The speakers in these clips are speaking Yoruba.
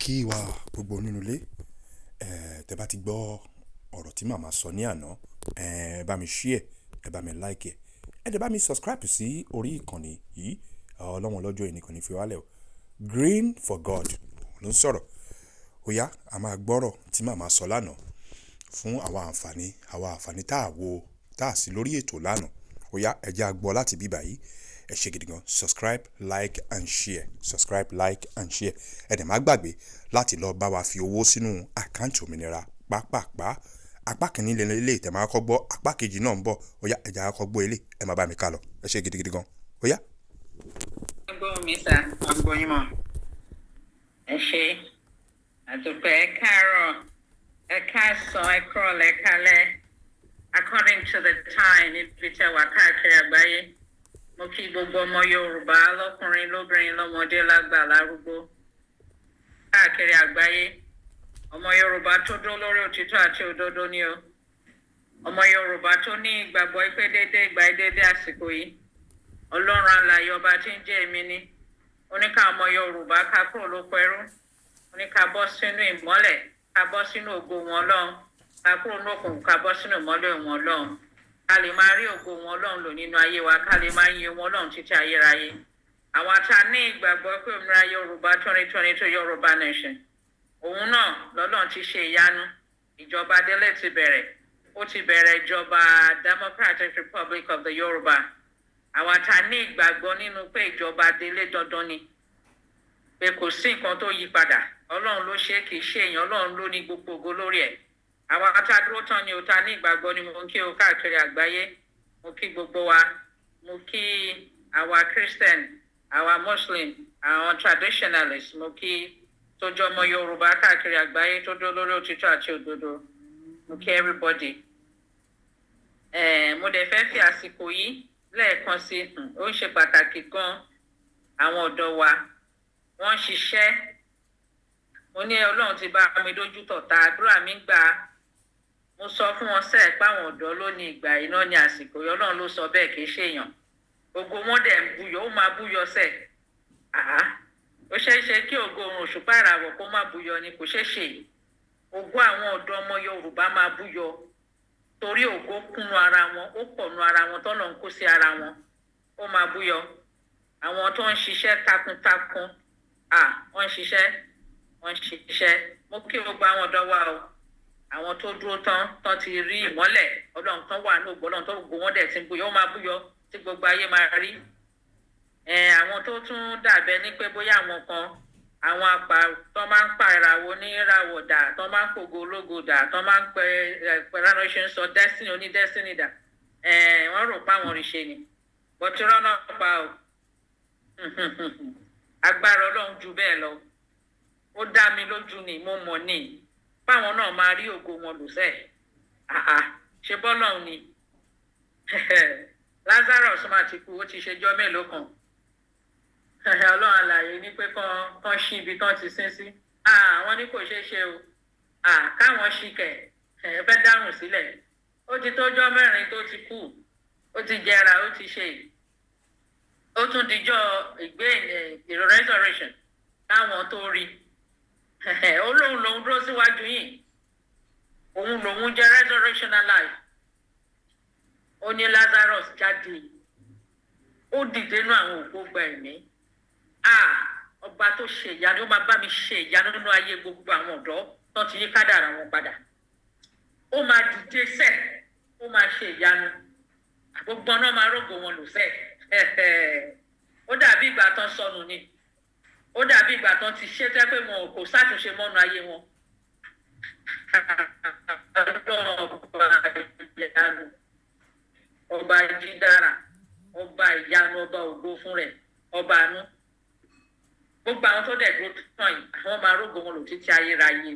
kí wa gbogbo nínú ilé tẹ́ bá ti gbọ́ ọ̀rọ̀ tí màmá sọ ní àná bá mi share ẹ bá mi like ẹ dẹ̀ bá mi subscribe sí orí ìkànnì yìí ọlọ́wọ́n lọ́jọ́ ìnìkan ní fi wálẹ̀ o Green for God ló ń sọ̀rọ̀ ó yá a máa gbọ́rọ̀ tí màmá sọ lánàá fún àwọn àǹfààní tá a sí lórí ètò lánàá ó yá ẹ jẹ́ a gbọ́ láti bí báyìí ẹ ṣe gidi gan subscribe like and share ẹ dẹ̀ má gbàgbé láti lọ bá wa fi owó sínú àkáǹtì òmìnira pápápá apá kìíní lélẹ̀ ilé ìtẹ̀ máa kọ́ gbọ́ apá kejì náà ń bọ̀ ó yá ẹ jẹ́ a kọ́ gbọ́ ilé ẹ má bá mi ká lọ ẹ ṣe gidi gan ó yá. gbọ́ mi sá gbọ́ yín mọ́ ẹ ṣe àdúpẹ́ ẹ káàárọ̀ ẹ káàsán ẹ kúrọ̀lẹ́ ẹ kálẹ́ according to the time níbi tẹ́ wà káàkiri àgbáyé mo kí gbogbo ọmọ Yorùbá lọ́kùnrin lóbìnrin lọ́mọdé lágbà lárúgbó káàkiri àgbáyé ọmọ Yorùbá tó dó lórí òtítọ́ àti òdodo ni o ọmọ Yorùbá tó ní ìgbàgbọ́ pé déédéé àsìkò yìí Ọlọ́run alààyè ọba tí ń jẹ́ èmi ni oníkà ọmọ Yorùbá ká kúrò lóko ẹrú oníkà bọ́ sínú ìmọ́lẹ̀ ká bọ́ sínú ògo wọn Ọlọ́run ká kúrò ní òkùnkùn ká bọ́ sínú ìmọ́lẹ̀ wọn Ọlọ́run ká lè máa rí ògo wọn Ọlọ́run lò nínú ayé wa ká lè máa yin wọn Ọlọ́run títí ayérayé àwọn tá a ní ìgbàgbọ́ pé òmìnira Yorùbá 2022 Yorùbá nation òun náà lọ́lọ́run ti ṣe ìyanu ìjọba délé ti bẹ̀rẹ̀ ó ti bẹ̀rẹ̀ ìjọba Democratic Republic of the Yorùbá àwọn tá a ní ìgbàgbọ́ nínú pé ìjọba délé dandan ni pé kò sí nǹkan tó yí padà Ọlọ́run ló ṣe kì í ṣe èèyàn Ọlọ́run ló ní gbogbo ògo lórí ẹ̀ àwọn tá a dúró tán ni ó ta ní ìgbàgbọ́ ni mo ń kí o káàkiri àgbáyé mo kí gbogbo wa mo kí àwa Christian àwa Muslim àwọn traditionalists mo kí tó jọ ọmọ Yorùbá káàkiri àgbáyé tó dó lórí òtítọ́ àti òdodo mo kí everybody mo dẹ̀ fẹ́ fi àsìkò yìí lẹ́ẹ̀kan sí ó ń ṣe pàtàkì gan àwọn ọ̀dọ́ wa wọ́n ń ṣiṣẹ́ mo ní Ọlọ́run ti bá mi dójú tọ̀ta àdúrà mi gbà mo sọ fún wọn sẹ́ẹ̀ pé àwọn ọ̀dọ́ ló ní ìgbà iná ní àsìkò yìí Ọlọ́run ló sọ bẹ́ẹ̀ kì í ṣèyàn gbogbo wọn dẹ̀ ń buyọ̀ ó máa buyọ̀ sẹ́ẹ̀ ó ṣeé ṣe kí ògo oòrùn òṣùpá ìràwọ̀ kó má buyọ̀ ni kò ṣeé ṣe ògo àwọn ọ̀dọ́ ọmọ Yorùbá máa buyọ̀ torí ògo kúnnú ara wọn ó pọ̀nú ara wọn tọ́nà ń kó sí ara wọn ó máa búyọ àwọn tó ń ṣiṣẹ́ takuntakun wọ́n ń ṣiṣẹ́ mo kí gbogbo àwọn ọ̀dọ́ wa o àwọn tó dúró tán ti rí ìmọ́lẹ̀ Ọlọ́run tán wà ní ògbó Ọlọ́run tó gbogbo wọn dẹ̀ ti ń búyọ ó máa búyọ tí gbogbo ayé máa rí àwọn tó tún dàbẹ́ ní pé bóyá àwọn kan àwọn àpà tó máa ń pa ìràwọ̀ oníràwọ̀ dà tó máa ń pògo ológo dà tó máa ń pẹ ránṣẹ́ ń sọ destiny oní destiny dà wọ́n rò pé àwọn òrìṣẹ́ ni bọ́tí rọ́nà pa o agbára Ọlọ́run ju bẹ́ẹ̀ lọ ó dá mi lójú ni mo mọ̀ ní báwọn náà máa rí ògo wọn lò sẹ́ẹ̀ ṣe bọ́lọ́run ni Lazarus máa ti kú ó ti ṣèjọ́ mélòó kan Ọlọ́run alààyè ní pé kán ṣí ibi tán ti sín sí wọ́n ní kò ṣeé ṣe o káwọn ṣìkẹ̀ fẹ́ dárùn sílẹ̀ ó ti tójọ́ mẹ́rin tó ti kú ó ti jẹrà ó ti ṣe ó tún dijọ́ ìgbé resurrection káwọn tó rí olóhùn lòún dúró síwájú yìí òun lòún jẹ́ resurrection alive ó ní Lazarus jáde ó dìde nú àwọn òkú gba ẹ̀mí ọba tó ṣe ìyanu ó máa bá mi ṣe ìyanu nínú ayé gbogbo àwọn ọ̀dọ́ tó ti yí kádàrá wọn padà ó máa dìde sẹ́ ó máa ṣe ìyanu gbogbo ọ̀nà máa rógò wọn lò sẹ́ ó dàbí ìgbà tán sọnù ni ó dàbí ìgbà tán ti ṣe tẹ́ pé wọn kò sátúnṣe mọ́nu ayé wọn ọba dídára ọba ìyanu ọba ògo fún rẹ̀ ọba àánú gbogbo àwọn tó dẹ̀ dúró tán yìí àwọn máa rógo wọn lò títí ayérayé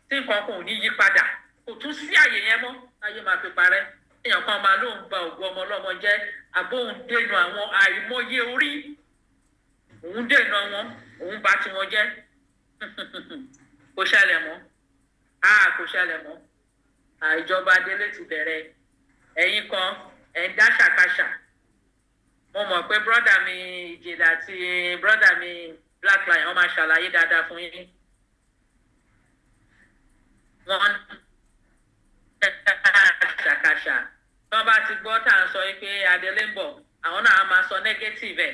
tí nǹkan kan ò ní yí padà kò tún sí àyè yẹn mọ́ ayé máa fi parẹ́ èèyàn kan máa lóun ba ògo ọmọ ọlọ́mọ jẹ́ àbóhùn dènà àwọn àìmọye orí òun dènà wọn òun bà tiwọn jẹ́ kò ṣẹlẹ̀ mọ́ kò ṣẹlẹ̀ mọ́ ìjọba délé ti bẹ̀rẹ̀ ẹ̀yin kan ẹ̀ ń dá ṣàkàṣà mo mọ̀ pé brọ́dà mi ìjìnlẹ̀ àti brọ́dà mi Black Lion wọ́n máa ṣàlàyé dáadáa fún yín wọ́n ṣàkàṣà tó bá ti gbọ́ tá à ń sọ pé Adélé ń bọ̀ àwọn náà máa sọ negative ẹ̀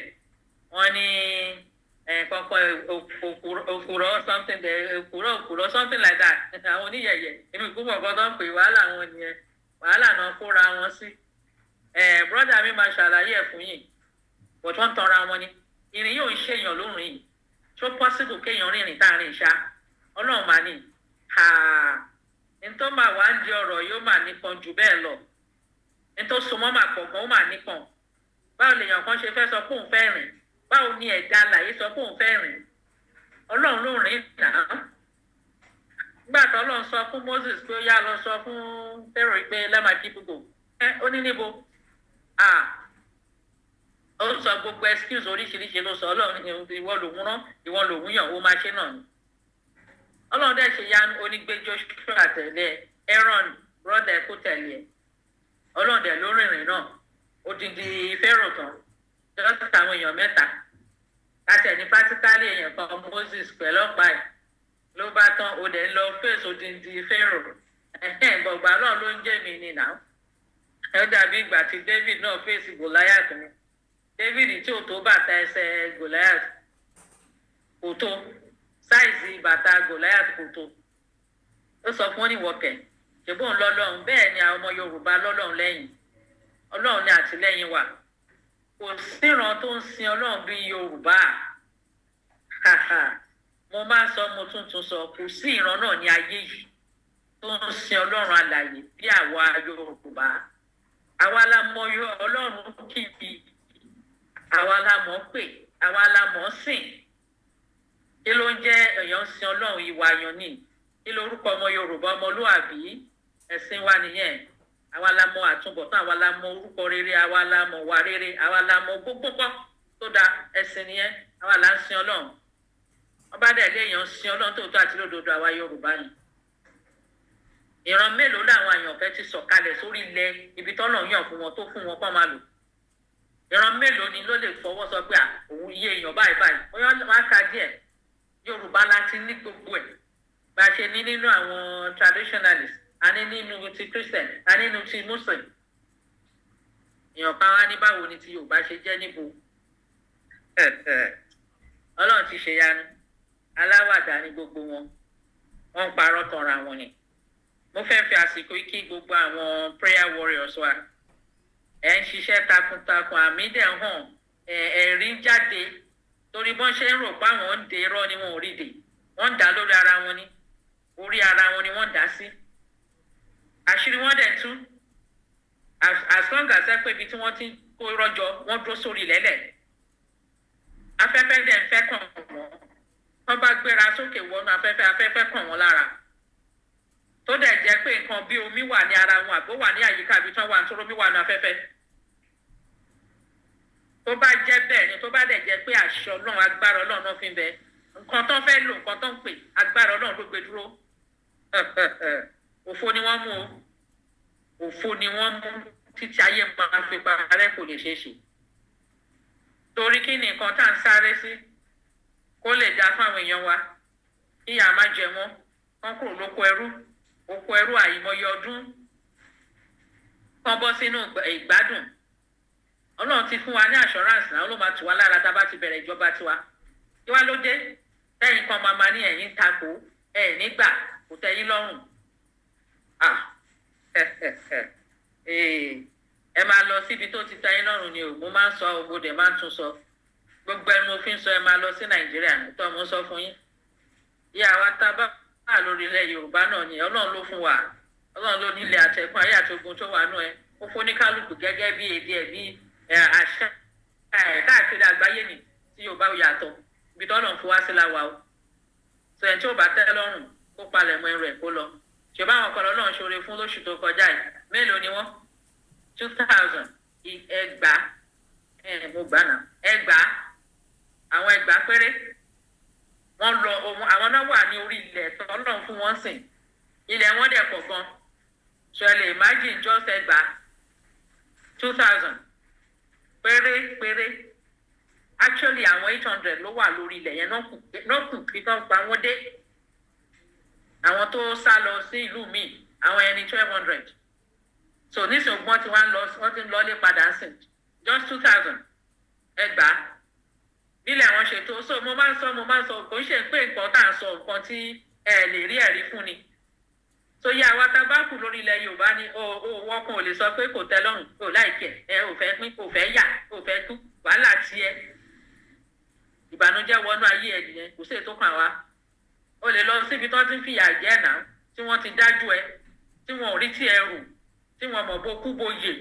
wọ́n ní kọ́kọ́ òkúrọ̀ something òkúrọ̀ something like that àwọn oníyẹ̀yẹ̀ èmi kú mọ̀ kọ́ tó ń pè wàhálà wọn nìyẹn wàhálà náà kóra wọn sí brọ́dà mi máa ṣàlàyé ẹ̀ fún yìí bọ̀t wọ́n tanra wọn ni ìrìn yóò ń ṣèyàn lórun yìí tó possible kéèyàn rìnrìn táàrin ìṣá ọlọ́run máa ní nítorí máa wá ń di ọ̀rọ̀ yóò máa nípọn jù bẹ́ẹ̀ lọ nítorí so mọ́ máa pọ̀ gan ó máa nípọn báwo lèèyàn kan ṣe fẹ́ sọ pé òun fẹ́ rìn báwo ni ẹ̀dá àlàyé sọ pé òun fẹ́ rìn ọlọ́run ló rìn náà nígbà tó ọlọ́run sọ fún Moses pé ó yá lọ sọ fún Pharaoh pé let my people go ó ní níbo ó sọ gbogbo excuse oríṣiríṣi ló sọ ọlọ́run ìwọ lòun rán ìwọ lòun yàn ó máa ṣe náà ni ọlọ́run dẹ̀ ṣe yanu onígbé Joshua tẹ̀lé Aaron brother kó tẹ̀lé ọlọ́run dẹ̀ ló rìnrìn náà odindi Pharaoh tán just àwọn èèyàn mẹ́ta láti ẹni pátíkálì èèyàn kan Moses pẹ̀lú ọ̀pá ẹ̀ ló bá tán ó dẹ̀ ń lọ fèsì odindi Pharaoh gbọ̀gbà náà ló ń jẹ́ mi nìyà ẹ dàbí ìgbà tí David náà fèsì Goliath ni David tí ò tó bàtà ẹsẹ̀ Goliath kò tó sáìsì bàtà Goliath kò tó ó sọ fún oníwọ̀kẹ̀ ṣùgbọ́n lọ́lọ́run bẹ́ẹ̀ ni àwọn ọmọ Yorùbá lọ́lọ́run lẹ́yìn ọlọ́run ní àtìlẹ́yìn wa kò síran tó ń sin ọlọ́run bí Yorùbá mo máa ń sọ mo tuntun sọ kò sí ìran náà ní ayé yìí tó ń sin ọlọ́run alààyè bí àwa Yorùbá àwa la mọ ọlọ́run kìkì àwa la mọ̀ pé àwa la mọ̀ sìn kí ló ń jẹ́ èèyàn sin ọlọ́run ìwà àyàn ni kí lórúkọ ọmọ Yorùbá ọmọlúàbí ẹ̀sìn wa nìyẹn àwa la mọ̀ àtúbọ̀tán àwa la mọ̀ orúkọ rere àwa la mọ̀ wà rere àwa la mọ̀ gbogbo pọ́ tó da ẹ̀sìn nìyẹn àwa la ń sin ọlọ́run ọba dẹ̀ léèyàn sin ọlọ́run tó tó àti lódodo àwa Yorùbá ni ìran mélòó làwọn àyànfẹ́ ti sọ̀kalẹ̀ sórí ilẹ̀ ibi tọ́lọ̀ yàn fún wọn tó fún wọn kọ́ máa lò ìran mélòó ni ló lè fọwọ́ sọ pé òun iye èèyàn báyìí báyìí wọ́n á ka díẹ̀ Yorùbá láti ní gbogbo ẹ̀ bá a ṣe ní nínú àwọn traditionalist a ní nínú ti Christian a nínú ti Muslim èèyàn kan wá ní báwo ni ti Yorùbá ṣe jẹ́ níbo Ọlọ́run ti ṣèyanu aláwàdà ní gbogbo wọn wọ́n ń parọ́ tanra wọn ni mo fẹ́ fi àsìkò kí gbogbo àwọn prayer warriors wa ẹ̀ ń ṣiṣẹ́ takuntakun àmì dẹ̀ hàn ẹ̀rí ń jáde torí bọ́n ṣe ń rò pé àwọn ń de irọ́ ni wọn ò rí dè wọ́n ń dá lórí ara wọn ni orí ara wọn ni wọ́n ń dá sí àṣírí wọn dẹ̀ tú as long as ẹ pé ibi tí wọ́n ti kó rọ́jọ wọ́n dúró sórí lẹ́lẹ̀ afẹ́fẹ́ dẹ̀ ń fẹ́ kàn wọ́n bá gbéra sókè wọnú afẹ́fẹ́ kàn wọ́n lára tó dẹ̀ jẹ́ pé nǹkan bí omi wà ní ara wọn àbó wà ní àyíká ibi tí wọ́n wà nítorí omi wà ní afẹ́fẹ́ tó bá jẹ́ bẹ́ẹ̀ ni tó bá dẹ̀ jẹ́ pé àṣẹ Ọlọ́run agbára Ọlọ́run náà fi ń bẹ nǹkan tó fẹ́ lò nǹkan tó ń pè agbára Ọlọ́run ló gbé dúró òfo ni wọ́n mú o òfo ni wọ́n mú títí ayé máa fi parẹ́ kò lè ṣeé ṣe torí kí ni nǹkan tá à ń sáré sí kó lè dá fáwọn èèyàn wa ìyà má jẹ wọ́n wọ́n kúrò lóko ẹrú oko ẹrú àìmọye ọdún kan bọ́ sínú ìgbádùn Ọlọ́run ti fún wa ní assurance náà ló máa tù wá lára tá a bá ti bẹ̀rẹ̀ ìjọba tiwa kí wá ló dé tẹ́yìn kan máa ní ẹ̀yìn tako ẹ̀ nígbà kò tẹ́yìn lọ́rùn ẹ máa lọ síbi tó ti tẹ́yìn lọ́rùn ni o mo máa ń sọ ògbódè máa ń tún sọ gbogbo ẹni mo fi ń sọ ẹ máa lọ sí Nàìjíríà tó mo sọ fún yín ìyá wa tá a bá wà lórí ilẹ̀ Yorùbá náà ni Ọlọ́run ló fún wa Ọlọ́run ló nílé àtẹ̀kùn ayé àti ogun tó wà nù ẹ ó fún ní kálukú gẹ́gẹ́ bí èdè ẹ̀ bí àṣà káàkiri àgbáyé ni tí Yorùbá yàtọ̀ ibi tó Ọlọ́run fún wa sí la wà o sọ ẹ̀ tí ò bá tẹ́ lọ́rùn kó palẹ̀ mọ́ ẹrù ẹ̀ kó lọ ṣùgbọ́n àwọn kan Ọlọ́run ṣoore fún lóṣù tó kọjá yìí mélòó ni wọ́n 2000 ẹgbàá mo gbà náà ẹgbàá àwọn ẹgbàá péré wọ́n lọ ohun àwọn náà wà ní orí ilẹ̀ tó Ọlọ́run fún wọn sìn ilẹ̀ wọn dẹ̀ pọ̀ gan so ẹ lè imagine just ẹgbàá 2000 péré actually àwọn 800 ló wà lórí ilẹ̀ yẹn náà kù kí tán pa wọ́n dé àwọn tó sá lọ sí ìlú míì àwọn ẹni 1200 so nísìnyí wọ́n ti wá wọ́n ti ń lọlé padà sí just 2000 ẹgbàá nílẹ̀ àwọn ṣètò so mo máa ń sọ kò ń ṣe pé nǹkan tá à ń sọ nǹkan tí ẹ lè rí ẹ̀rí fún ni so yá wa tá bá kù lórí ilẹ̀ Yorùbá ni wọ́n kan ò lè sọ pé kò tẹ́ lọ́rùn kò láìkẹ̀ ẹ ò fẹ́ pín kò fẹ́ yà kò fẹ́ kú wàhálà tiẹ̀ ìbànújẹ́ wọnú ayé ẹ̀ nìyẹn kò sí ètò kan wá o lè lọ síbi tí wọ́n ti ń fìyà jẹ náà tí wọ́n ti dájú ẹ tí wọ́n ò rí tí ẹ rù tí wọ́n mọ̀ bó kú bó yè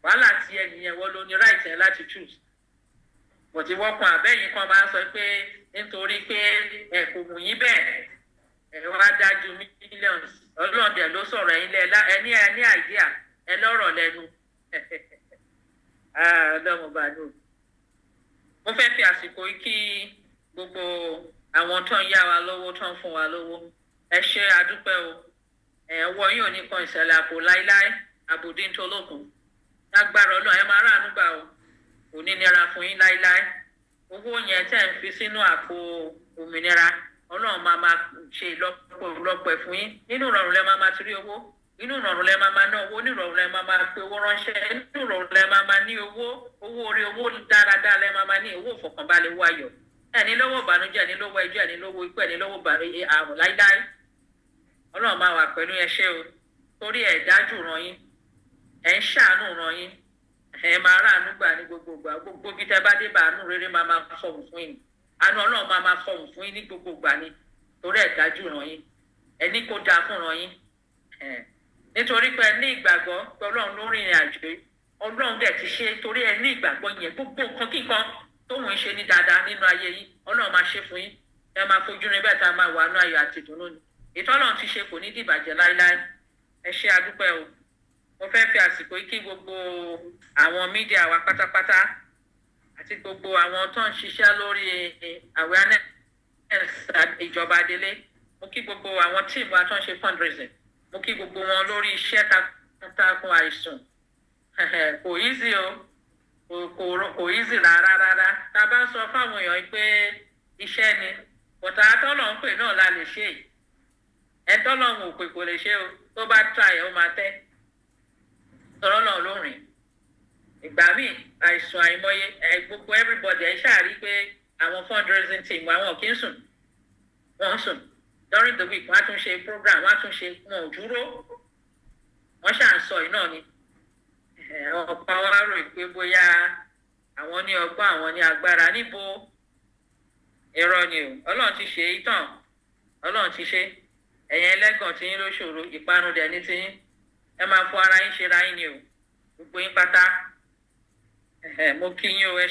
wàhálà tiẹ̀ nìyẹn wọ́n ló ní right ẹ láti choose bọ̀tí wọ́n kan àbẹ́yìn kan máa ń sọ pé nítorí pé ẹ kò mú yín bẹ́ẹ̀ ẹ wá dájú millions ọlọ́ọ̀dẹ ló sọ̀rọ̀ ẹ̀yin ẹni àìdíà ẹ lọ́rọ̀ lẹ́nu ọlọ́run bá lò. mo fẹ́ fi àsìkò yìí kí gbogbo àwọn tó ń yá wa lówó tó ń fún wa lówó ẹ ṣe àdúpẹ́ o ọwọ́ yín ò ní kan ìṣẹ̀lẹ̀ àpò láíláí àbòdí tó lókun lágbára ọlọ́run ẹ máa ráàánú gbà o kò ní nira fún yín láíláí owó yẹn tẹ́ ń fi sínú àpò òmìnira ọlọ́run máa ṣe ìlọ́pọ̀ fún yín nínú ìrọ̀rùn lẹ máa ti rí owó nínú ìrọ̀rùn lẹ máa ná owó nínú ìrọ̀rùn lẹ máa pe owó ránṣẹ́ nínú ìrọ̀rùn lẹ máa ní owó orí owó dáradára lẹ máa ní owó ìfọ̀kànbalẹ̀ owó ayọ̀ ẹni lówó ìbànújẹ́ ẹni lówó ẹjọ́ ẹni lówó ikú ẹni lówó àrùn láíláí ọlọ́run máa wà pẹ̀lú yẹn ṣé o torí ẹ̀ dájú ràn yín ẹ̀ ń ṣàánú ràn yín ẹ̀ máa ráàánú gbà ní gbogbo bí tẹ́ bá dé bá àánú rere máa fọ̀hún fún yín àánú ọlọ́run máa fọ̀hún fún yín ní gbogbo gbà ni torí ẹ̀ dájú ràn yín ẹni kó dáa fún ràn yín nítorí pé ẹ ní ìgbàgbọ́ pé ọlọ́run ló rìnrìn àjò ọlọ́run dẹ̀ ti ṣe torí ẹ ní ìgbàgbọ́ yẹn gbogbo nǹkan kíkan tóun ń ṣe ní dáadáa nínú ayé yín ọlọ́run máa ṣe fún yín ẹ máa fojú rin bẹ́ẹ̀ tá a máa wà nú ayọ̀ àti ìdùnnú ni ètò ọlọ́run ti ṣe kò ní dìbàjẹ́ láíláí ẹ ṣe àdúpẹ́ o mo fẹ́ fi àsìkò yìí kí gbogbo àwọn mídíà wa pátápátá àti gbogbo àwọn tó ń ṣiṣẹ́ lórí awareness ìjọba délé mo kí gbogbo àwọn tíìmù wa tó ń ṣe fundraising mo kí gbogbo wọn lórí iṣẹ́ takuntakun àìsàn kò easy o kò easy rárá tá a bá ń sọ fáwọn èèyàn pé iṣẹ́ ni bọ̀tà tọ́lọ̀ ń pè náà la lè ṣe ẹ tọ́lọ̀ ń pè kò lè ṣe o tó bá try ẹ̀ ó máa tẹ́ tọ́lọ̀ náà ló rìn ìgbà míì àìsàn àìmọye gbogbo everybody ẹ ṣáà rí pé àwọn fundraising team àwọn kì í sùn wọ́n ń sùn during the week wọ́n á tún ṣe program wọ́n á tún ṣe wọn ò dúró wọ́n ṣáà ń sọ iná ni ọ̀pọ̀ àwọn arò ìpè bóyá àwọn ní ọgbọ́n àwọn ní agbára níbo irọ́ ni o ọlọ́run ti ṣe ìtàn ọlọ́run ti ṣe ẹ̀yin ẹlẹ́gàn tí yín ló ṣòro ìparun dẹ̀ ní tí yín ẹ máa fọ ara yín ṣe ra yín ni o gbogbo yín pátá mo kí yín o ẹ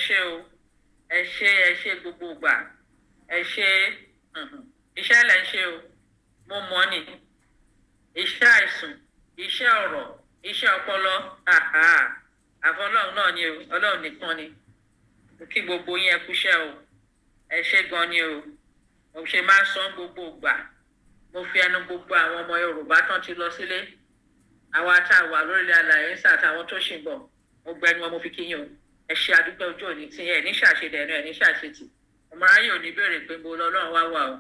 ṣe gbogbo ìgbà ẹ ṣe iṣẹ́ lẹ̀ ń ṣe o mo mọ̀ ni iṣẹ́ àìsùn iṣẹ́ ọ̀rọ̀ iṣẹ́ ọpọlọ àfọlọ́run náà ni o ọlọ́run nìkan ni mo kí gbogbo yín ẹ kúṣẹ́ o ẹ ṣe gan ni o mo ṣe máa ń san gbogbo ìgbà mo fi ẹnu gbogbo àwọn ọmọ Yorùbá tán ti lọ sílé àwa tá a wà lórílẹ̀ àlàyé àtàwọn tó ṣì ń bọ̀ mo gbẹnu wọn mo fi kí yín o ẹ ṣe àdúgbò ojú òní tí ẹ ní ṣàṣedẹ̀ẹ́nu ẹ ní ṣàṣetì ọmọ aráyè ò ní béèrè pé mo lọ́lọ́run wá wà o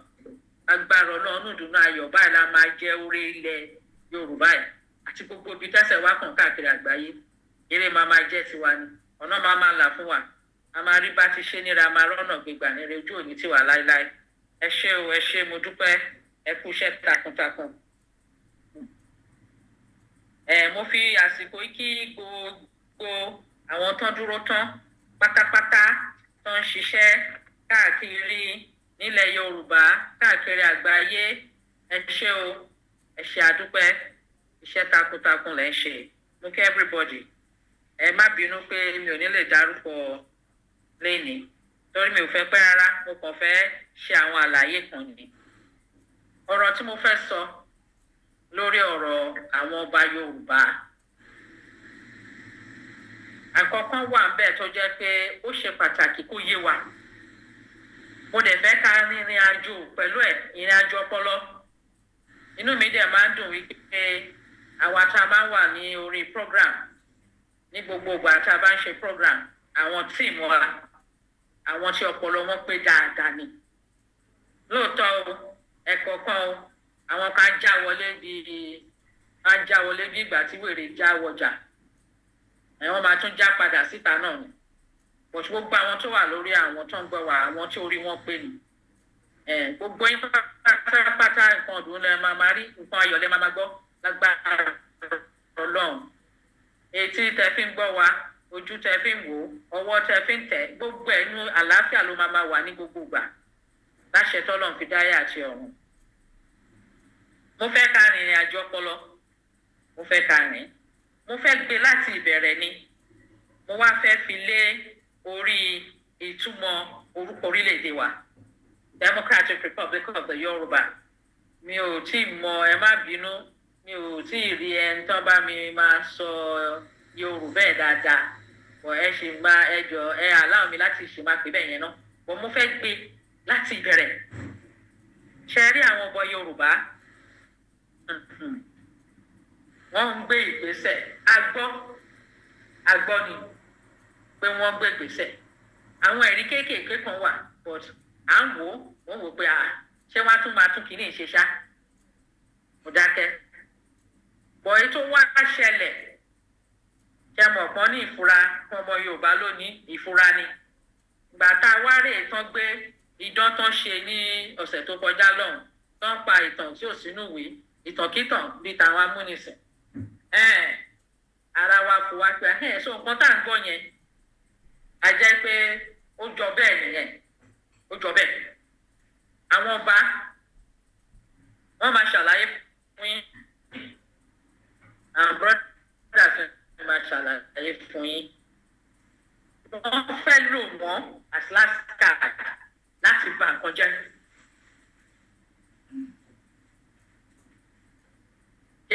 agbára ọlọ́run dùnú ayọ̀ báyìí la máa jẹ́ orí ilẹ̀ Yorùbá ẹ̀ àti gbogbo ibi tẹ́sẹ̀ wá kàn káàkiri àgbáyé eré máa jẹ́ tiwa ni ọ̀nà máa là fún wa a máa rí bá ti ṣe níra máa rọ́nà gbégbà níre ojú òní tiwa láéláé ẹ ṣé o ẹ ṣé mo dúpẹ́ ẹ kú iṣẹ́ takuntakun. Mo fi àsìkò kí gbogbo àwọn tán dúró tán pátápátá tó ń ṣiṣẹ́ káàkiri nílẹ̀ Yorùbá káàkiri àgbáyé ẹ ṣé o ẹ ṣé àdúpẹ́ iṣẹ́ takuntakun lẹ ń ṣe mo kí everybody ẹ má bínú pé mi ò ní lè dárúkọ lẹ́ni torí mi ò fẹ́ pẹ́ rárá mo kàn fẹ́ ṣe àwọn àlàyé kan ni ọ̀rọ̀ tí mo fẹ́ sọ lórí ọ̀rọ̀ àwọn ọba Yorùbá àkọ́kọ́ wà ńbẹ̀ tó jẹ́ pé ó ṣe pàtàkì kó yé wa mo dẹ̀ fẹ́ ká rìnrìn àjò pẹ̀lú ìrìn àjò ọpọlọ inú mi dẹ̀ máa ń dùn wípé àwa tá a máa wà ní orí program ní gbogbo ìgbà tá a bá ń ṣe program àwọn tíìmù wa àwọn tí ọpọlọ wọn pé dáadáa ni lóòótọ́ o ẹ̀kọ̀ọ̀kan o àwọn kan já wọlé bí ìgbà tí wèrè já wọjà wọ́n máa tún já padà síta náà ni but gbogbo àwọn tó wà lórí àwọn tó ń gbọ́ wà àwọn tí orí wọn pé ni gbogbo yín pátápátá nǹkan ọdún lẹ máa rí nǹkan ayọ̀ lẹ máa gbọ́ lágbára Ọlọ́run etí tẹ fi ń gbọ́ wa ojú tẹ fi ń wò ọwọ́ tẹ fi ń tẹ̀ gbogbo ẹnu àlàáfíà ló máa wà ní gbogbo ìgbà láṣẹ tọ́lọ́run fi dáyé àti ọ̀run. Mo fẹ́ ká rìnrìn àjò ọpọlọ mo fẹ́ ká rìn mo fẹ́ gbé láti ìbẹ̀rẹ̀ ni mo wá fẹ́ fi lé orí ìtumọ̀ orúkọ orílẹ̀-èdè wa Democratic Republic of the Yoruba. Mi ò tí mọ̀ ẹ má bínú mi ò tí rí ẹni tó bá mi máa sọ Yorùbá ẹ̀ dáadáa bọ̀ ẹ ṣì máa ẹjọ́ ẹ allow mi láti ṣì máa pè bẹ́ẹ̀ yẹn náà bọ̀ mo fẹ́ gbé láti ìbẹ̀rẹ̀ ṣe rí àwọn ọmọ Yorùbá wọ́n ń gbé ìgbésẹ̀ agbọ́ ni pé wọ́n gbé ìgbésẹ̀ àwọn ẹ̀rí kéékèèké kan wà but à ń wọ́n wò pé ṣé wọ́n tún máa tún kìíní ṣe ṣá mo dákẹ́ bọ̀ èyí tó wá ṣẹlẹ̀ ṣe mọ̀ pọ́n ní ìfura fún ọmọ Yorùbá lónìí ìfura ni ìgbà tá a wá rèé tán gbé idán tán ṣe ní ọ̀sẹ̀ tó kọjá lọ́hùn tán pa ìtàn tí ò sínú ìwé ìtànkítàn bíi tàwọn amúnisìn ara wa kò wá pé so nǹkan tá à ń gbọ́ yẹn a jẹ́ pé ó jọ bẹ́ẹ̀ nìyẹn ó jọ bẹ́ẹ̀ àwọn ọba wọ́n máa ṣàlàyé fún yín àwọn brọ́dà fún máa ṣàlàyé fún yín wọ́n fẹ́ lò wọ́n as last card láti bà nǹkan jẹ́.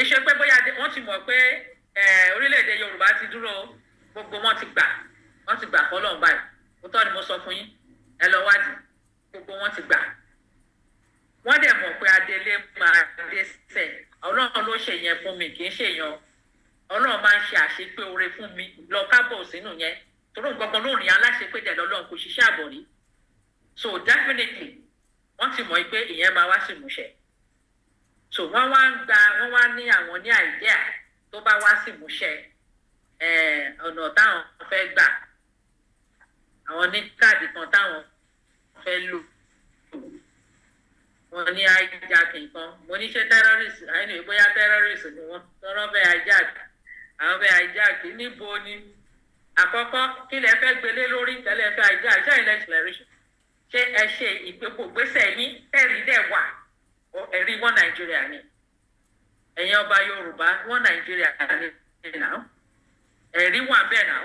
Ìṣe pé bóyá wọ́n ti mọ̀ pé orílẹ̀-èdè Yorùbá ti dúró gbogbo wọn ti gbà fọlọ́run báyìí ó tọ́ ni mo sọ fún yín ẹ lọ wádìí gbogbo wọn ti gbà wọ́n dẹ̀ mọ̀ pé adélé máa dé sẹ̀ Ọlọ́run ló ṣe yẹn fún mi kì í ṣèyàn Ọlọ́run máa ń ṣe àṣepé oore fún mi lọ kábọ̀ sínú yẹn torí gbọ̀ngàn lóòrìn aláṣepé dẹ̀ lọ́lọ́run kò ṣiṣẹ́ àbọ̀ rí so definitely wọ́n ti mọ̀ pé ìyẹn máa wá sí ìmúṣẹ so wọ́n wá ní àwọn ní àìdíà tó bá wá sí ìmúṣẹ ọ̀nà táwọn fẹ́ gbà àwọn ní káàdì kan táwọn fẹ́ lò wọ́n ní hijacking kan mo ní ṣe terrorist àìní bóyá terrorist ni wọ́n tọrọ fẹ́ hijack àwọn fẹ́ hijack níbo ni àkọ́kọ́ kí lẹ fẹ́ gbélé lórí tẹ́lẹ̀ fẹ́ hijack ṣé ilẹ̀ declaration ṣé ẹ ṣe ìgbésẹ̀ yín ẹ̀rí dẹ̀ wà ẹ̀rí wọn Nàìjíríà ni ẹ̀yin ọba Yorùbá wọn Nàìjíríà ni náà ẹ̀rí wà bẹ́ẹ̀ náà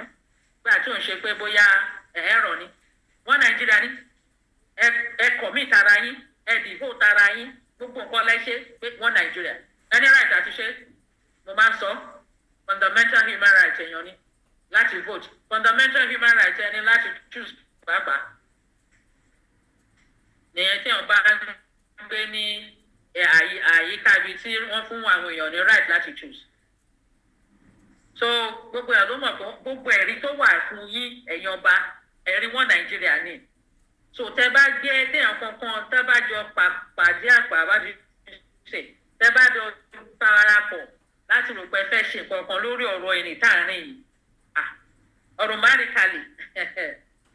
gbà tí ò ń ṣe pé bóyá ẹ̀rọ ni wọn Nàìjíríà ni ẹ commit ara yín ẹ dìbò tara yín gbogbo nǹkan lẹ́ṣẹ̀ pé wọn Nàìjíríà ẹni right àti ṣe mo máa ń sọ fundamental human rights èèyàn ni láti vote fundamental human rights ẹni láti choose pàápàá nìyẹn tí wọn bá ń gbé ní àyíká ibi tí wọ́n fún àwọn èèyàn ní right láti choose so gbogbo ẹ̀ ló mọ̀ pé gbogbo ẹ̀rí tó wà fún yín ẹ̀yin ọba ẹ̀rí wọn Nàìjíríà ni so tẹ bá gbé téèyàn kankan tẹ bá jọ pàdé àpàbájú ṣe tẹ bá jọ parapọ̀ láti rò pé fẹ́ ṣe kankan lórí ọ̀rọ̀ ẹni táàrin yìí ọ̀rọ̀ máríkàlì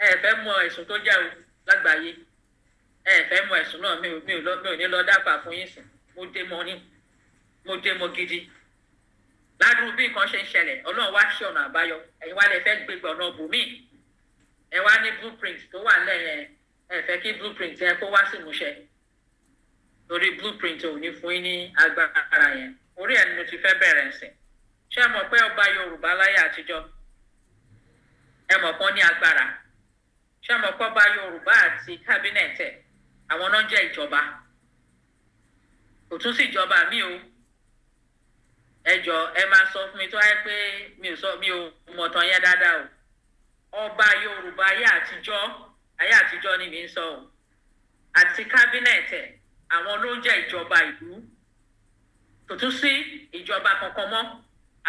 ẹ fẹ́ mọ ẹ̀sùn tó jẹ́ o lágbàáyé ẹ fẹ́ mọ ẹ̀sùn náà mi ò ní lọ dápà fún yín sìn mo dé mọ gidi ládùúgbò bí nǹkan ṣe ń ṣẹlẹ̀ Ọlọ́run wá ṣe ọ̀nà àbáyọ ẹ̀yin wá lè fẹ́ gbégbé ọ̀nà bùnmí ẹ wá ní blueprint tó wà lẹ́yìn ẹ fẹ́ kí blueprint yẹn kó wá sí ìmúṣẹ lórí blueprint ò ní fún yín ní agbára yẹn orí ẹ̀ ni mo ti fẹ́ bẹ̀rẹ̀ ǹsìn ṣé ẹ mọ̀ pé ọba Yorùbá láyé àtijọ́ ẹ mọ̀ pọ́n ní agbára ṣé ẹ mọ̀ pé ọba Yorùbá àti kábínẹ̀tì àwọn náà jẹ́ ìjọba kò tún sí ìjọba mi o ẹ jọ̀ọ́ ẹ máa sọ fún mi tó wáyé pé mi ò mọ̀ tán yẹn dáadáa o ọba Yorùbá ayé àtijọ́ ni mi ń sọ o àti kábínẹ̀tì àwọn ló ń jẹ́ ìjọba ìlú kò tún sí ìjọba kankan mọ́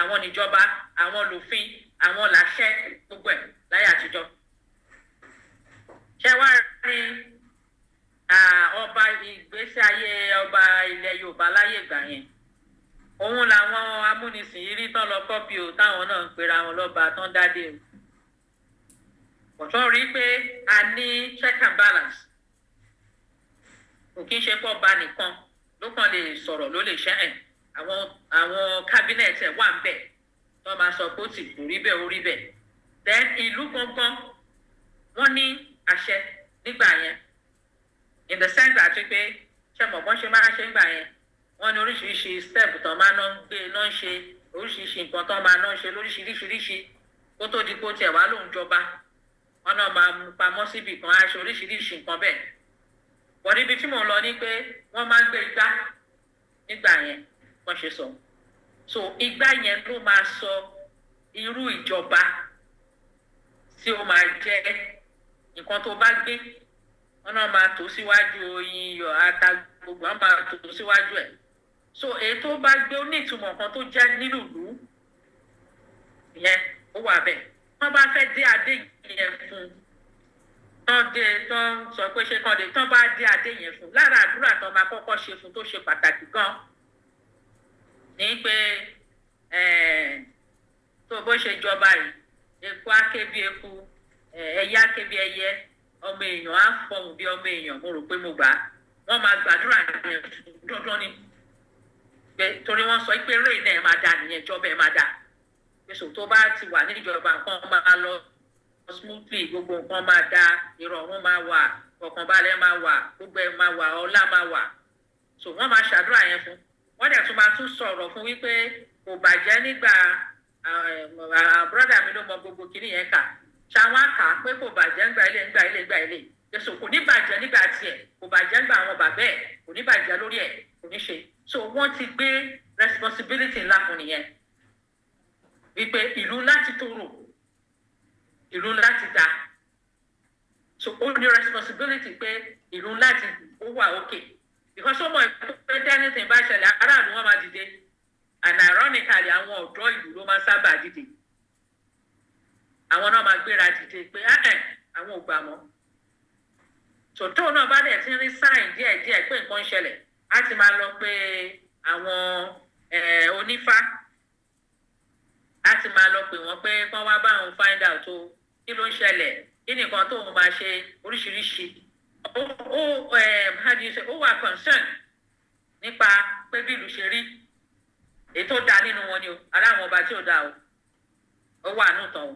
àwọn níjọba àwọn lòfin àwọn làṣẹ gbogbo ẹ̀ láyé àtijọ́ ṣé wá rí ọba ìgbésí ayé ọba ilẹ̀ Yorùbá láyé ìgbà yẹn òun làwọn amúnisìn yìí rí tán lọ kọ́pì o táwọn náà ń pera wọn lọ́ba tán dádé o ọ̀tún rí pé a ní check and balance kò kí ń ṣe pọ̀ ba nìkan ló kàn lè sọ̀rọ̀ ló lè ṣẹ́ ẹ̀ àwọn cabinet ẹ̀ wà ń bẹ̀ tó máa sọ pé ó ti kò rí bẹ́ẹ̀ ó rí bẹ́ẹ̀ then ìlú gangan wọ́n ní àṣẹ nígbà yẹn in the sense àti pé ṣe mọ̀ bọ́n ṣe máa ṣe ń gbà yẹn wọ́n ní oríṣiríṣi step tó máa ń gbé náà ń ṣe oríṣiríṣi nǹkan tó máa ń ṣe lóríṣiríṣi kó tó di kó tiẹ̀ wá lóun jọba wọ́n náà máa mú pamọ́ síbì kan á ṣe oríṣiríṣi nǹkan bẹ́ẹ̀ wọ́n níbi tí mò ń lọ ní pé wọ́n máa ń gbé igbá nígbà yẹn wọ́n ṣe sọ so igbá yẹn ló máa sọ irú ìjọba tí ó máa jẹ́ nǹkan tó bá gbé wọ́n náà máa tò síwájú oyin iyọ̀ ata gbogbo wọn máa tò síwájú ẹ̀ so èyí tó bá gbé ó ní ìtumọ̀ kan tó jẹ́ nínú ìlú yẹn ó wà bẹ́ẹ̀ wọ́n bá fẹ́ dé adé yẹn fún tán sọ pé ṣé kàn dé tán bá dé adé yẹn fún lára àdúrà tán máa kọ́kọ́ ṣe fún tó ṣe pàtàkì gan ní pé tó bó ṣe jọba yìí eku áké bí eku ẹyẹ áké bí ẹyẹ ọmọ èèyàn á fọhùn bí ọmọ èèyàn mo rò pé mo gbà á wọ́n máa gbàdúrà yẹn dandan ni pé torí wọ́n sọ pé rèé náà ẹ máa dà nìyẹn ìjọba ẹ máa dà pé sọ tó bá ti wà níjọba nǹkan máa lọ smoothly gbogbo nǹkan máa dá ìrọ̀rùn máa wà ọ̀kànbalẹ̀ máa wà gbogbo ẹ̀ máa wà ọlá máa wà so wọ́n máa ṣàdúrà yẹn fún wọ́n dẹ̀ tún máa tún sọ̀rọ̀ fún wípé kò bàjẹ́ nígbà brọ́dà mi ló mọ gbogbo kìíní yẹn kà ṣáwọn kà pé kò bàjẹ́ ńgbà ilé èso kò ní bàjẹ́ nígbà tiẹ̀ kò bàjẹ́ ńgbà àwọn bàbá ẹ̀ kò ní bàjẹ́ lórí ẹ̀ kò ní ṣe so wọ́n ti gbé responsibility ńlá fún nìyẹn wípé ìlú láti tòrò ìlú láti dá so ó ní responsibility pé ìlú láti ó wà okay because ó mọ̀ pé anything bá ṣẹlẹ̀ aráàlú wọn máa dìde and ironically àwọn ọ̀dọ́ ìlú ló máa sábà dìde àwọn náà máa gbéra dìde pé àwọn ò gbà mọ́ so tóun náà bá dẹ̀ ti rí sign díẹ̀díẹ̀ pé nǹkan ń ṣẹlẹ̀ á ti máa lọ pé àwọn onífá á ti máa lọ pè wọ́n pé kán wá bá òun find out o kí ló ń ṣẹlẹ̀ kí nìkan tóun máa ṣe oríṣiríṣi how do you say ó wà concern nípa pé bí ìlú ṣe rí èyí tó dáa nínú wọn ni o ará àwọn ọba tí ò dáa o ó wà nù tán o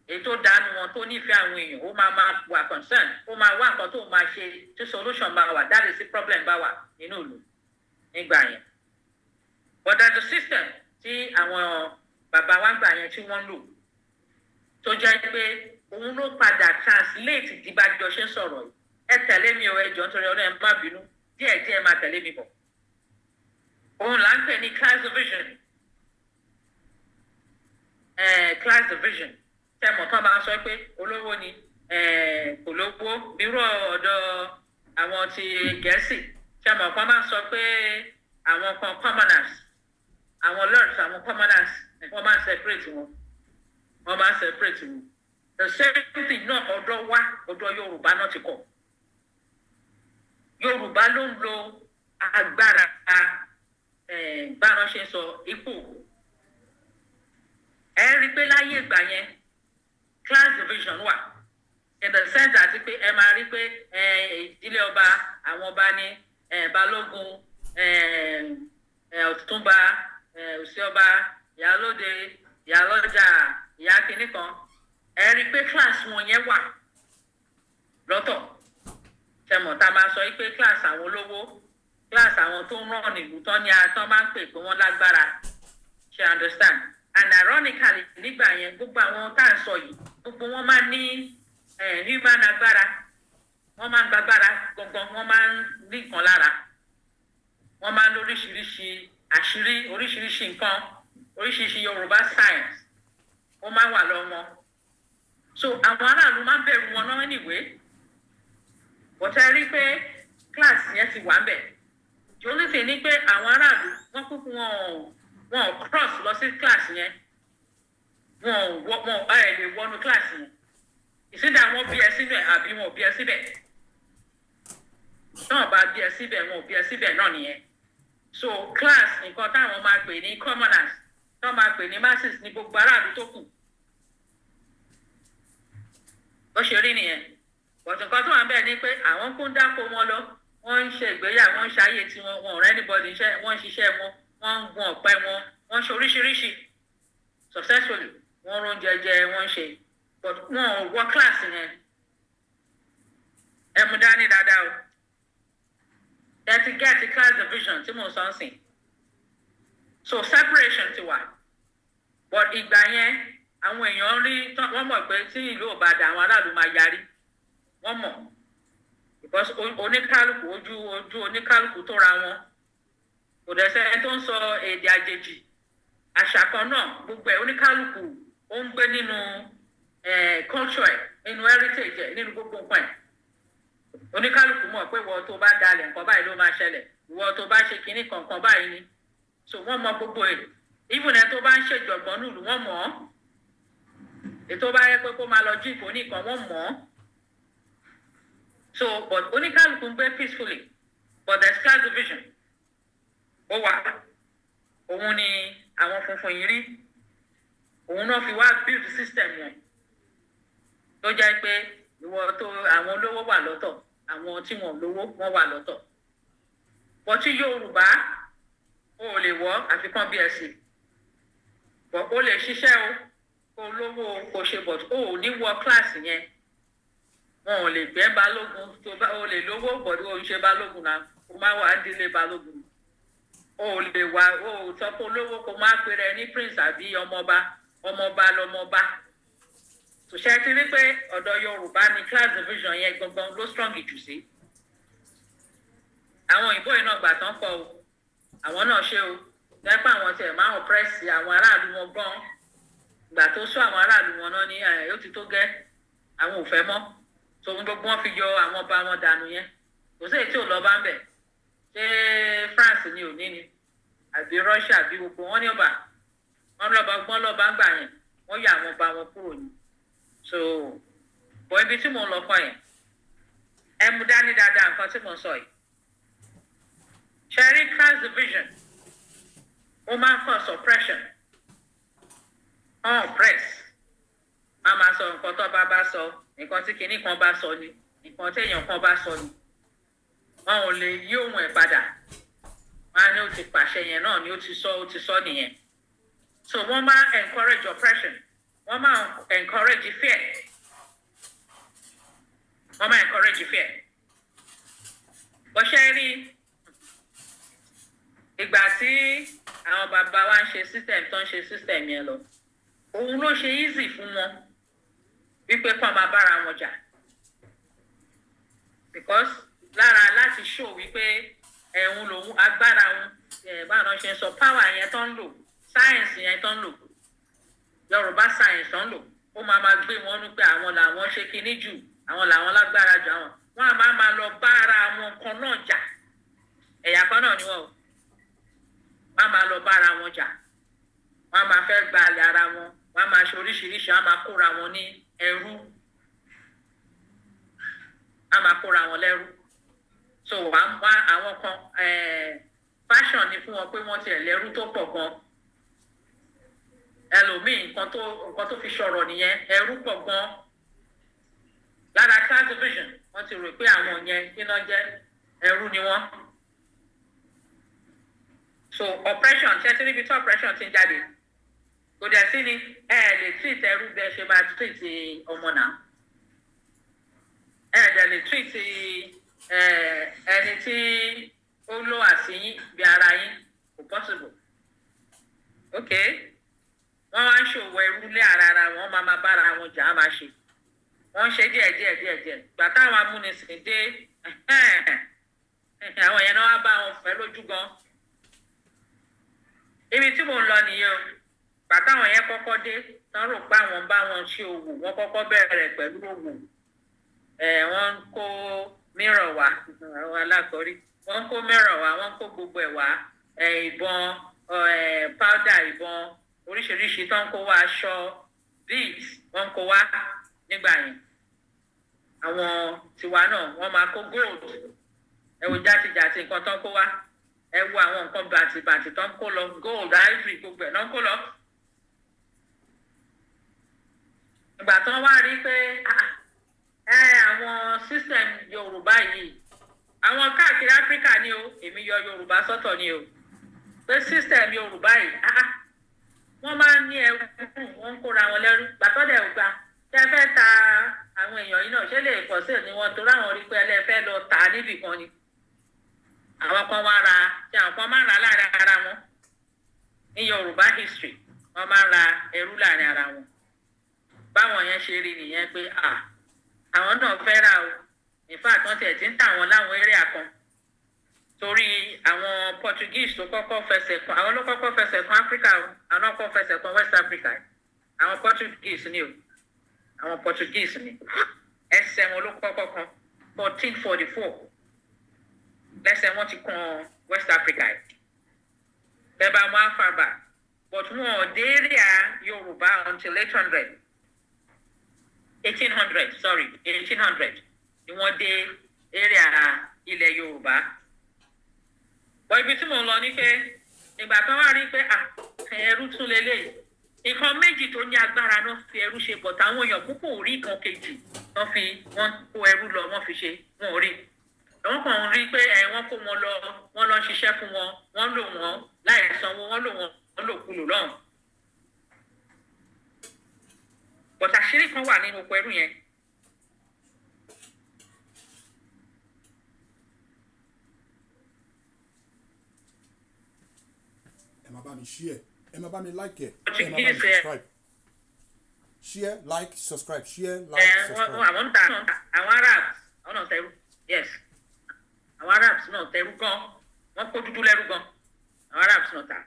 èyí tó dáa nínú wọn tó nífẹ̀ẹ́ àwọn èèyàn ó máa wà concern ó máa wá nǹkan tó máa ṣe tí solution máa wà dáre sí problem bá wà nínú ìlú nígbà yẹn but there's a system tí àwọn bàbá wa gbà yẹn tí wọ́n lò tó jẹ́ pé òun ló padà translate di bá jọ ṣe ń sọ̀rọ̀ yìí ẹ tẹ̀lé mi o ẹ jọ̀ọ́ nítorí ọlọ́run má bínú díẹ̀díẹ̀ máa tẹ̀lé mi bọ̀ òun là ń pè ní class division class division tẹmọ̀ tán máa sọ pé olówó ni kò lówó bírò ọ̀dọ̀ àwọn ti Gẹ̀ẹ́sì tẹmọ̀ kan máa sọ pé àwọn kan commoners àwọn lords àwọn commoners wọ́n máa separate wọn the same thing náà ọ̀dọ̀ Yorùbá náà ti kọ̀ Yorùbá ló ń lo agbára báwọn ṣe ń sọ ipò ẹ rí i pé láyé ìgbà yẹn class division wà in the sense àti pé ẹ máa rí pé ìdílé ọba àwọn ọba ní balógun ọ̀túnba òsì ọba ìyálóde ìyálọ́jà ìyá kínní kan ẹ rí pé class wọn yẹn wà lọ́tọ̀ tẹmọ̀ tá a máa sọ pé class àwọn olówó class àwọn tó ń ràn nílùú tán ní atán máa ń pè pé wọ́n lágbára ṣe understand and ironically nígbà yẹn gbogbo àwọn tá à ń sọ yìí gbogbo wọn máa ní human agbára wọ́n máa ń gbàgbára gangan wọ́n máa ń ní nǹkan lára wọ́n máa ń lóríṣiríṣi àṣírí oríṣiríṣi nǹkan oríṣiríṣi Yorùbá science ó máa ń wà lọ́wọ́ wọn so àwọn aráàlú máa ń bẹ̀rù wọn náà anyway bọ́tẹ́ rí pé class yẹn ti wà ń bẹ̀ the only thing ni pé àwọn aráàlú wọ́n kúkú wọn cross lọ sí class yẹn wọn lè wọnú class yẹn ìsídà wọn bí ẹ sínú ẹ àbí wọn bí ẹ síbẹ̀ tán bá bí ẹ síbẹ̀ wọn ò bí ẹ síbẹ̀ náà nìyẹn. So class nǹkan táwọn máa pè ní commoners tán máa pè ní masses ní gbogbo aráàlú tó kù. Bó ṣe rí nìyẹn. But nǹkan tó wà bẹ́ẹ̀ ni pé àwọn kún dáko wọn lọ, wọ́n ń ṣe ìgbéyàwó, wọ́n ń ṣayé tiwọn, wọn ò rẹ́ anybody iṣẹ́, wọ́n ń ṣiṣẹ́ wọn, wọ́n ń gun ọ̀pẹ wọn, wọ́n ń ṣe oríṣiríṣi successfully, wọ́n rún jẹjẹ, wọ́n ń ṣe. But wọn ò wọ class yẹn. Ẹ mú dání dáadáa o. Ẹ ti get the class division tí mo sọ ń sìn. So separation ti wà. But ìgbà yẹn àwọn èèyàn rí wọ́n mọ̀ pé tí ìlú ò bá dà àwọn aráàlú máa yarí. Wọ́n mọ̀. Because oníkálùkù ojú oníkálùkù tó ra wọn. Kò dẹ̀ sẹ́ni tó ń sọ èdè àjèjì. Àṣà kan náà gbogbo ẹ̀ oníkálùkù ó ń gbé nínú culture ẹ̀, nínú heritage ẹ̀, nínú gbogbo nǹkan ẹ̀. Oníkálùkù mọ̀ pé ìwọ tó bá dalẹ̀ nǹkan báyìí ló máa ṣẹlẹ̀, ìwọ tó bá ṣe kinní kankan báyìí ni. So wọ́n mọ gbogbo ẹ̀. Even ẹ̀ tó bá ń ṣèjọ̀gbọ́n nílùú wọ́n mọ̀ ọ́. Ètò bá yẹ pé kó máa lọ jí ìbò nìkan wọ́n mọ̀ ọ́. So but oníkálùkù ń gbé peacefully, but there's class division. Ó wà. Òun ni àwọn funfun yìí rí. Òun náà fi wá build system wọn. Tó jẹ́ pé ìwọ tó àwọn olówó wà lọ́tọ̀, àwọn tí wọn lówó wọ́n wà lọ́tọ̀. But tí Yorùbá ó lè wọ́ àfikún BSc. But ó lè ṣiṣẹ́ o, kó lówó kó ṣe but ó ní wọ class yẹn. Wọn ò lè gbé balógun tó bá ó lè lówó but ó ń ṣe balógun náà, kó má wà dílé balógun. Ó lè wà ó sọ pé olówó kó má pèrè ní prince àbí ọmọọba, ọmọọba lọmọọba. So ṣe ti rí pé ọ̀dọ̀ Yorùbá ni class division yẹn gbọ̀ngbọ̀n ló strong jù sí. Àwọn òyìnbó yìí náà gbà tán kọ o. Àwọn náà ṣe o. Dẹ́pẹ́ àwọn tiẹ̀ máa ń oppress àwọn aráàlú wọn gan. Ìgbà tó sọ àwọn aráàlú wọn náà ní ó ti tó gẹ́. Àwọn ò fẹ́ mọ́. So gbogbo wọn fi yọ àwọn ọba wọn dànù yẹn. Kò sí èyí tí ò lọ bá ń bẹ̀. Ṣé France ni ò ní ni? Àbí Russia àbí gbogbo wọn ní ọba. Wọ́n lọ́ba ń gbà yẹn. Wọ́n yọ àwọn ọba wọn kúrò ní. So bọ̀ ibi tí mo ń lọ fún yẹn. Ẹ mú dání dáadáa nǹkan tí mo ń sọ yìí. Sharing class division. Ó máa ń cause suppression. Oppress. Má máa sọ nǹkan tó bá sọ, nǹkan tí kinní kan bá sọ ni, nǹkan tí èèyàn kan bá sọ ni. Wọn ò lè yí ohun ẹ̀ padà. Wọ́n á ní ó ti pàṣẹ yẹn náà ni ó ti sọ nìyẹn. So wọ́n máa encourage oppression. Wọ́n máa encourage fear. Wọ́n máa encourage fear. Bó ṣe rí ìgbà tí àwọn bàbá wa ń ṣe system tó ń ṣe system yẹn lọ, òun ló ṣe easy fún wọn wípé kó máa bára wọn jà. Because lára láti show wípé ẹ̀hún lòun agbára wọn báwọn ṣe ń sọ power yẹn tó ń lò, science yẹn tó ń lò, Yorùbá science tó ń lò, ó máa gbé wọn nú pé àwọn làwọn ṣe kinní jù, àwọn làwọn lágbára jù àwọn. Wọ́n á máa lọ bára wọn kan náà jà. Ẹ̀yà kan náà ni wọ́n o. Wọ́n á máa lọ bára wọn jà. Wọ́n á máa fẹ́ gba àlè ara wọn. Wọ́n á máa ṣe oríṣiríṣi, wọ́n á máa kóra wọn ní ẹrú. Wọ́n á máa kóra wọn lẹ́rú. So àwọn kan fashion ni fún wọn pé wọ́n ti ẹ̀lẹ́rú tó pọ̀ gan. Ẹlòmíì nǹkan tó fi ṣọ̀rọ̀ nìyẹn, ẹrú pọ̀ gan. Lára class division wọ́n ti rò pé àwọn yẹn kí náà jẹ́ ẹrú ni wọ́n. So oppression ṣe tí níbi tí oppression ti ń jáde kò dẹ̀ sí ni lè treat ẹrú bẹ́ẹ̀ ṣe máa treat ọmọ náà. Dẹ̀ lè treat ẹni tí ó lò àsíyín bí ara yín kò possible. Okay, wọ́n wá ń ṣòwò ẹrú lé ara wọn máa bára wọn jà á máa ṣe. Wọ́n ṣe díẹ̀. Gbà táwọn amúnisìn dé àwọn yẹn náà wá bá wọn fẹ́ lójú gan. Ibi tí mò ń lọ nìyẹn o. Gbà táwọn yẹn kọ́kọ́ dé tán rò pé àwọn bá wọn ṣe òwò, wọ́n kọ́kọ́ bẹ̀rẹ̀ pẹ̀lú òwò. Wọ́n ń kó mìíràn wá, àwọn alákọ̀ọ́rí. Wọ́n ń kó mìíràn wá, wọ́n ń kó gbogbo ẹ̀ wá. Ìbọn, powder ìbọn, oríṣiríṣi tó ń kó wá, aṣọ, beads, wọ́n ń kó wá nígbà yẹn. Àwọn tiwa náà wọ́n máa kó gold, ẹ wo játijàti nǹkan tán kó wá, ẹ wo àwọn nǹkan bàtìbàtì tán kó lọ, gold, ivory, gbogbo ẹ̀ náà kó lọ. Ìgbà tán wá rí pé àwọn system Yorùbá yìí, àwọn káàkiri Áfíríkà ni o, èmi yọ Yorùbá sọ́tọ̀ ni o, pé system Yorùbá yìí wọ́n máa ń ní ẹrú, wọ́n ń kóra wọn lẹ́rú. Gbàtọ́dẹ̀ ò gbà tẹ́ fẹ́ ta àwọn èèyàn yìí náà, ṣé lè pọ̀ sí ní wọn torí àwọn rí pé ẹlẹ́fẹ́ lọ tà níbì kan ni. Àwọn kan wá ra, tí àwọn kan máa ń ra láàrin ara wọn ní Yorùbá history, wọ́n máa ń ra ẹrú láàrin ara wọn. Báwọn yẹn ṣe rí nìyẹn pé àwọn náà fẹ́ ra o, in fact wọ́n tiẹ̀ ti ń tà wọ́n láwọn area kan torí àwọn Portuguese tó kọ́kọ́ fẹsẹ̀ kan, àwọn ló kọ́kọ́ fẹsẹ̀ kan Africa o, àwọn náà kọ́kọ́ fẹsẹ̀ kan West Africa, àwọn Portuguese ni o, àwọn Portuguese ni, ẹsẹ̀ wọn ló kọ́kọ́ kan 1444 lẹ́sẹ̀ wọn ti kan West Africa bẹ́ẹ̀ bá wọn far back, but wọn ò dé area Yorùbá until 1800 ni wọ́n dé area ilẹ̀ Yorùbá. Bọ́ ibi tí mo lọ ní pé ìgbà kan wá rí pé ẹrú tún lélẹ́yìí, nǹkan méjì tó ní agbára náà fi ẹrú ṣe, bọ̀ táwọn èèyàn púpọ̀ ò rí nǹkan kejì wọ́n kó ẹrú lọ, wọ́n fi ṣe, wọn ò rí. Wọ́n kàn ń rí pé wọ́n kó wọn lọ, wọ́n lọ ṣiṣẹ́ fún wọn, wọ́n lò wọ́n láì sanwó, wọ́n lò wọ́n lòkulò lọ́hùn. Bọ̀t àṣírí kan wà nínú oko ẹrú yẹn. Ẹ máa bá mi share, ẹ máa bá mi like ẹ máa bá mi subscribe. Share, like, subscribe, share, like, subscribe. Àwọn Arabs, àwọn náà tẹrú, yes. Àwọn Arabs náà tẹrú gan, wọ́n kó dúdú lẹ́rú gan. Àwọn Arabs náà ta.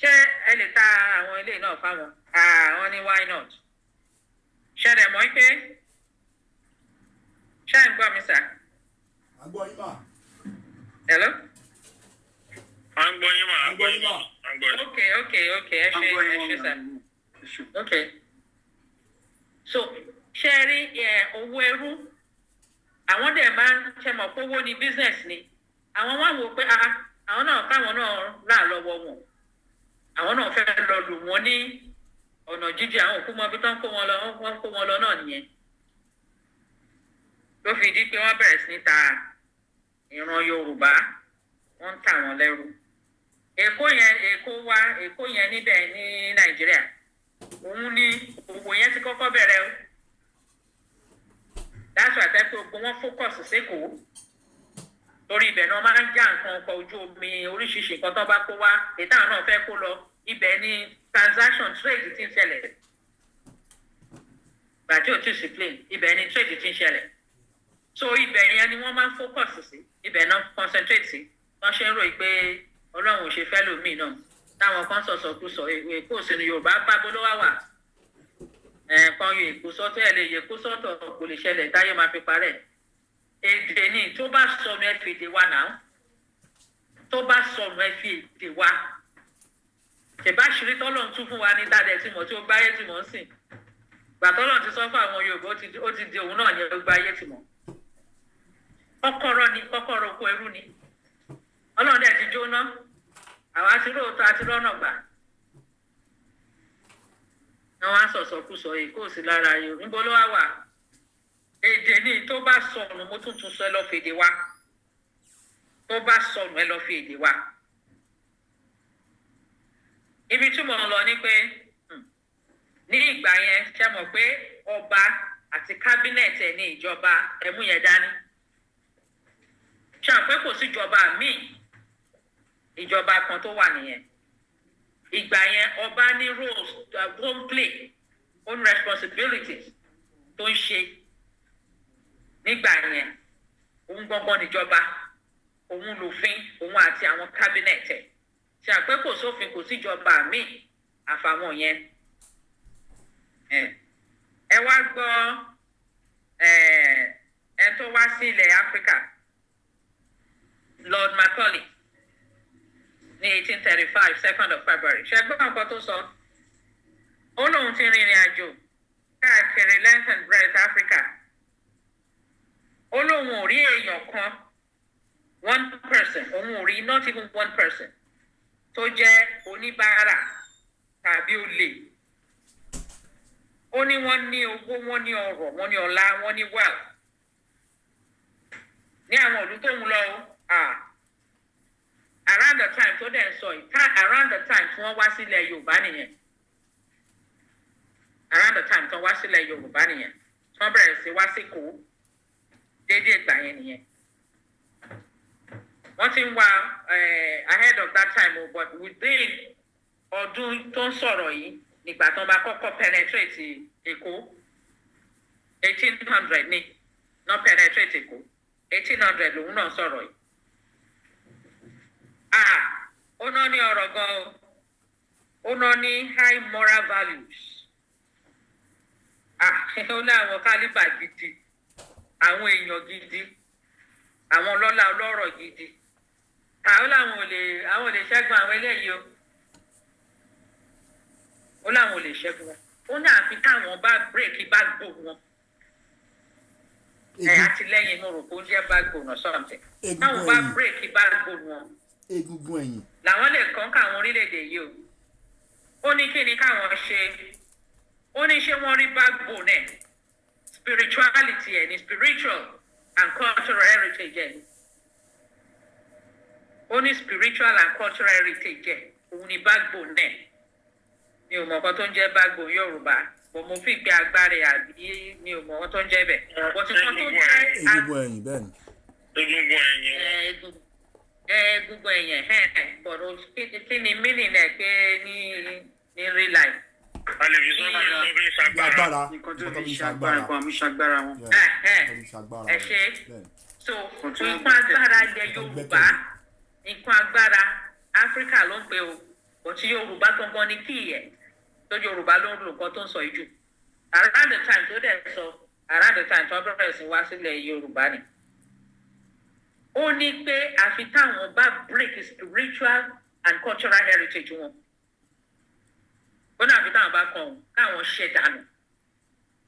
Ṣé ẹ lè ta àwọn ilé náà fáwọn? Wọ́n ní why not? Ṣé ẹ mọ̀ pé ṣé ẹ ń gbọ́ mi sà? À ń gbọ́ yín mà. Hello? À ń gbọ́ yín mà. À ń gbọ́ yín mà. Okay, ẹ ṣe sà. Okay. So ṣé ẹ rí owó ẹrú? Àwọn dẹ̀ máa ń ṣe mọ̀ pé owó ni business ni. Àwọn wá wò pé àwọn náà káwọn náà rà lọ́wọ́ wọn. Àwọn náà fẹ́ lọ lù wọ́n ní ọ̀nà jíjìn, àwọn òkú mọ bí tán kó wọn lọ náà nìyẹn. Ló fi di pé wọ́n bẹ̀rẹ̀ sí ní ta ìran Yorùbá, wọ́n ń tà wọ́n lẹ́rú. Èkó yẹn níbẹ̀ ní Nàìjíríà, òun ni òwò yẹn ti kọ́kọ́ bẹ̀rẹ̀ o. That's why pé gbogbo wọn focus sékòó. Torí ibẹ̀ náà máa ń já nǹkan ọkọ̀ ojú omi oríṣiríṣi nǹkan tó bá kó wá, ètò àwọn náà fẹ́ kó lọ, ibẹ̀ ni transaction trade ti ń ṣẹlẹ̀. Bàtí ò tí sí plane, ibẹ̀ ni trade ti ń ṣẹlẹ̀. So ibẹ̀ yẹn ni wọ́n máa ń focus sí, ibẹ̀ náà concentrate sí. Wọ́n ṣe ń ròyìn pé Ọlọ́run ò ṣe fẹ́ lòmíì náà. Táwọn kan sọ̀sọ̀kúsọ, Èkó sínú Yorùbá pábó ló wá wà. Kan yọ Èkó sọ́tọ̀, ẹ̀ lè yẹ Èkó sọ́tọ̀ kò lè ṣẹlẹ̀ táyé máa fi parẹ́. Èdè ni tó bá sọnù ẹ fi èdè wa náà. Tó bá sọnù ẹ fi èdè wa. Ṣèbá ṣírí tọ́lọ́run tún fún wa ní tàdẹ̀ tí mo tí ó gbáyé tí mo ń sìn. Gbà tọ́lọ́run ti sọ fún àwọn Yorùbá ó ti di òun náà ní ó gbáyé tí mo. Kọ́kọ́rọ́ oko ẹrú ni. Ọlọ́run dẹ̀ ti jóná. Àwa ti róòtọ́ àti rọ́nà gbà. Wọ́n wá sọ̀sọ̀kúsọ Èkó sí lára Yorùbá. Níbo ló wá wà? Èdè ni tó bá sọnù mo tún sọ ẹ lọ fi èdè wa. Tó bá sọnù ẹ lọ fi èdè wa. Ibi tí mo ń lọ ni pé ní ìgbà yẹn ṣe mọ̀ pé ọba àti kábínẹ̀tì ẹ̀ ní ìjọba ẹ̀mú yẹn dání. Ṣé àpé kò sí ìjọba míì? Ìjọba kan tó wà nìyẹn. Ìgbà yẹn ọba ní roles tó ń play, own responsibilities tó ń ṣe. Nígbà yẹn òun gbọ́ngàn níjọba, òun lòfin, òun àti àwọn kábínẹ̀tì ẹ̀. Ṣé àpé kò sófin, kò sí ìjọba míì àfàwọn yẹn. Ẹ wá gbọ́ ẹ tó wá sí ilẹ̀ Áfíríkà, Lord Macaulay ní 1835 2nd of February. Ṣé gbọ́ nǹkan tó sọ? Ó lóun ti rìnrìn àjò káàkiri length and breadth Africa. Ó lóun ò rí èèyàn kan one person, not even one person, tó jẹ́ oníbàárà tàbí olè. Ó ní wọ́n ní owó, wọ́n ní ọrọ̀, wọ́n ní ọlá, wọ́n ní wealth. Ní àwọn ìlú tó ń lọ around the time tó dẹ̀ ń sọ yìí, around the time tí wọ́n wá sílẹ̀ Yorùbá nìyẹn. Around the time tí wọ́n wá sílẹ̀ Yorùbá nìyẹn. Tí wọ́n bẹ̀rẹ̀ sí wá sí Èkó déédéé ìgbà yẹn nìyẹn. Wọ́n ti ń wá ahead of that time, but within ọdún tó ń sọ̀rọ̀ yìí nígbà tó bá kọ́kọ́ penetrate Èkó 1800 ni not penetrate Èkó 1800 lòun náà sọ̀rọ̀ yìí. Ó náà ní ọ̀rọ̀ gan-an, ó náà ní high moral values. Ó ní àwọn kálíbà gidi, àwọn èèyàn gidi, àwọn ọlọ́lá ọlọ́rọ̀ gidi. Ó láwọn ò lè ṣẹ́gun àwọn eléyìí o. Ó láwọn ò lè ṣẹ́gun wọn. Ó ní àfi táwọn bá break backbone wọn. Àtìlẹ́yìn mo rò pé ó jẹ́ backbone or something. Táwọn bá break backbone wọn. Egungun ẹ̀yìn. Làwọn lè kọ́ńkà àwọn orílẹ̀-èdè yìí o. Ó ní kí ni káwọn ṣe? Ó ní ṣé wọ́n rí backbone ẹ̀? Spirituality ẹ̀ ni spiritual and cultural heritage ẹ̀ ni. Ó ní spiritual and cultural heritage ẹ̀ òun ni backbone ẹ̀. Mi ò mọ̀ nǹkan tó ń jẹ́ backbone Yorùbá. Bọ̀ mo fi gbé agbára àbí mi ò mọ̀ nǹkan tó ń jẹ́ bẹ̀. Bọ̀ tí wọ́n tó jẹ́ Egungun ẹ̀yìn bẹ́ẹ̀ ni. Egungun ẹ̀yìn bọ̀dọ̀ kí ni meaning ẹ̀ pé ní real life. Agbára. Nǹkan tó fi ṣàgbára wọn. Ẹ ṣe so nǹkan agbára ilẹ̀ Yorùbá, nǹkan agbára Áfíríkà ló ń pè o, bọ̀ tí Yorùbá gangan ní kí ẹ̀ tó Yorùbá ló ń lo nǹkan tó ń sọ ìjù. Around the time tó dẹ̀ sọ, around the time tó bẹ̀rẹ̀ sí wá sílẹ̀ Yorùbá ni. Ó ní pé àfi táwọn bá break spiritual and cultural heritage wọn. Ó ní àfi táwọn bá kàn ọ́n káwọn ṣẹ̀ dànù.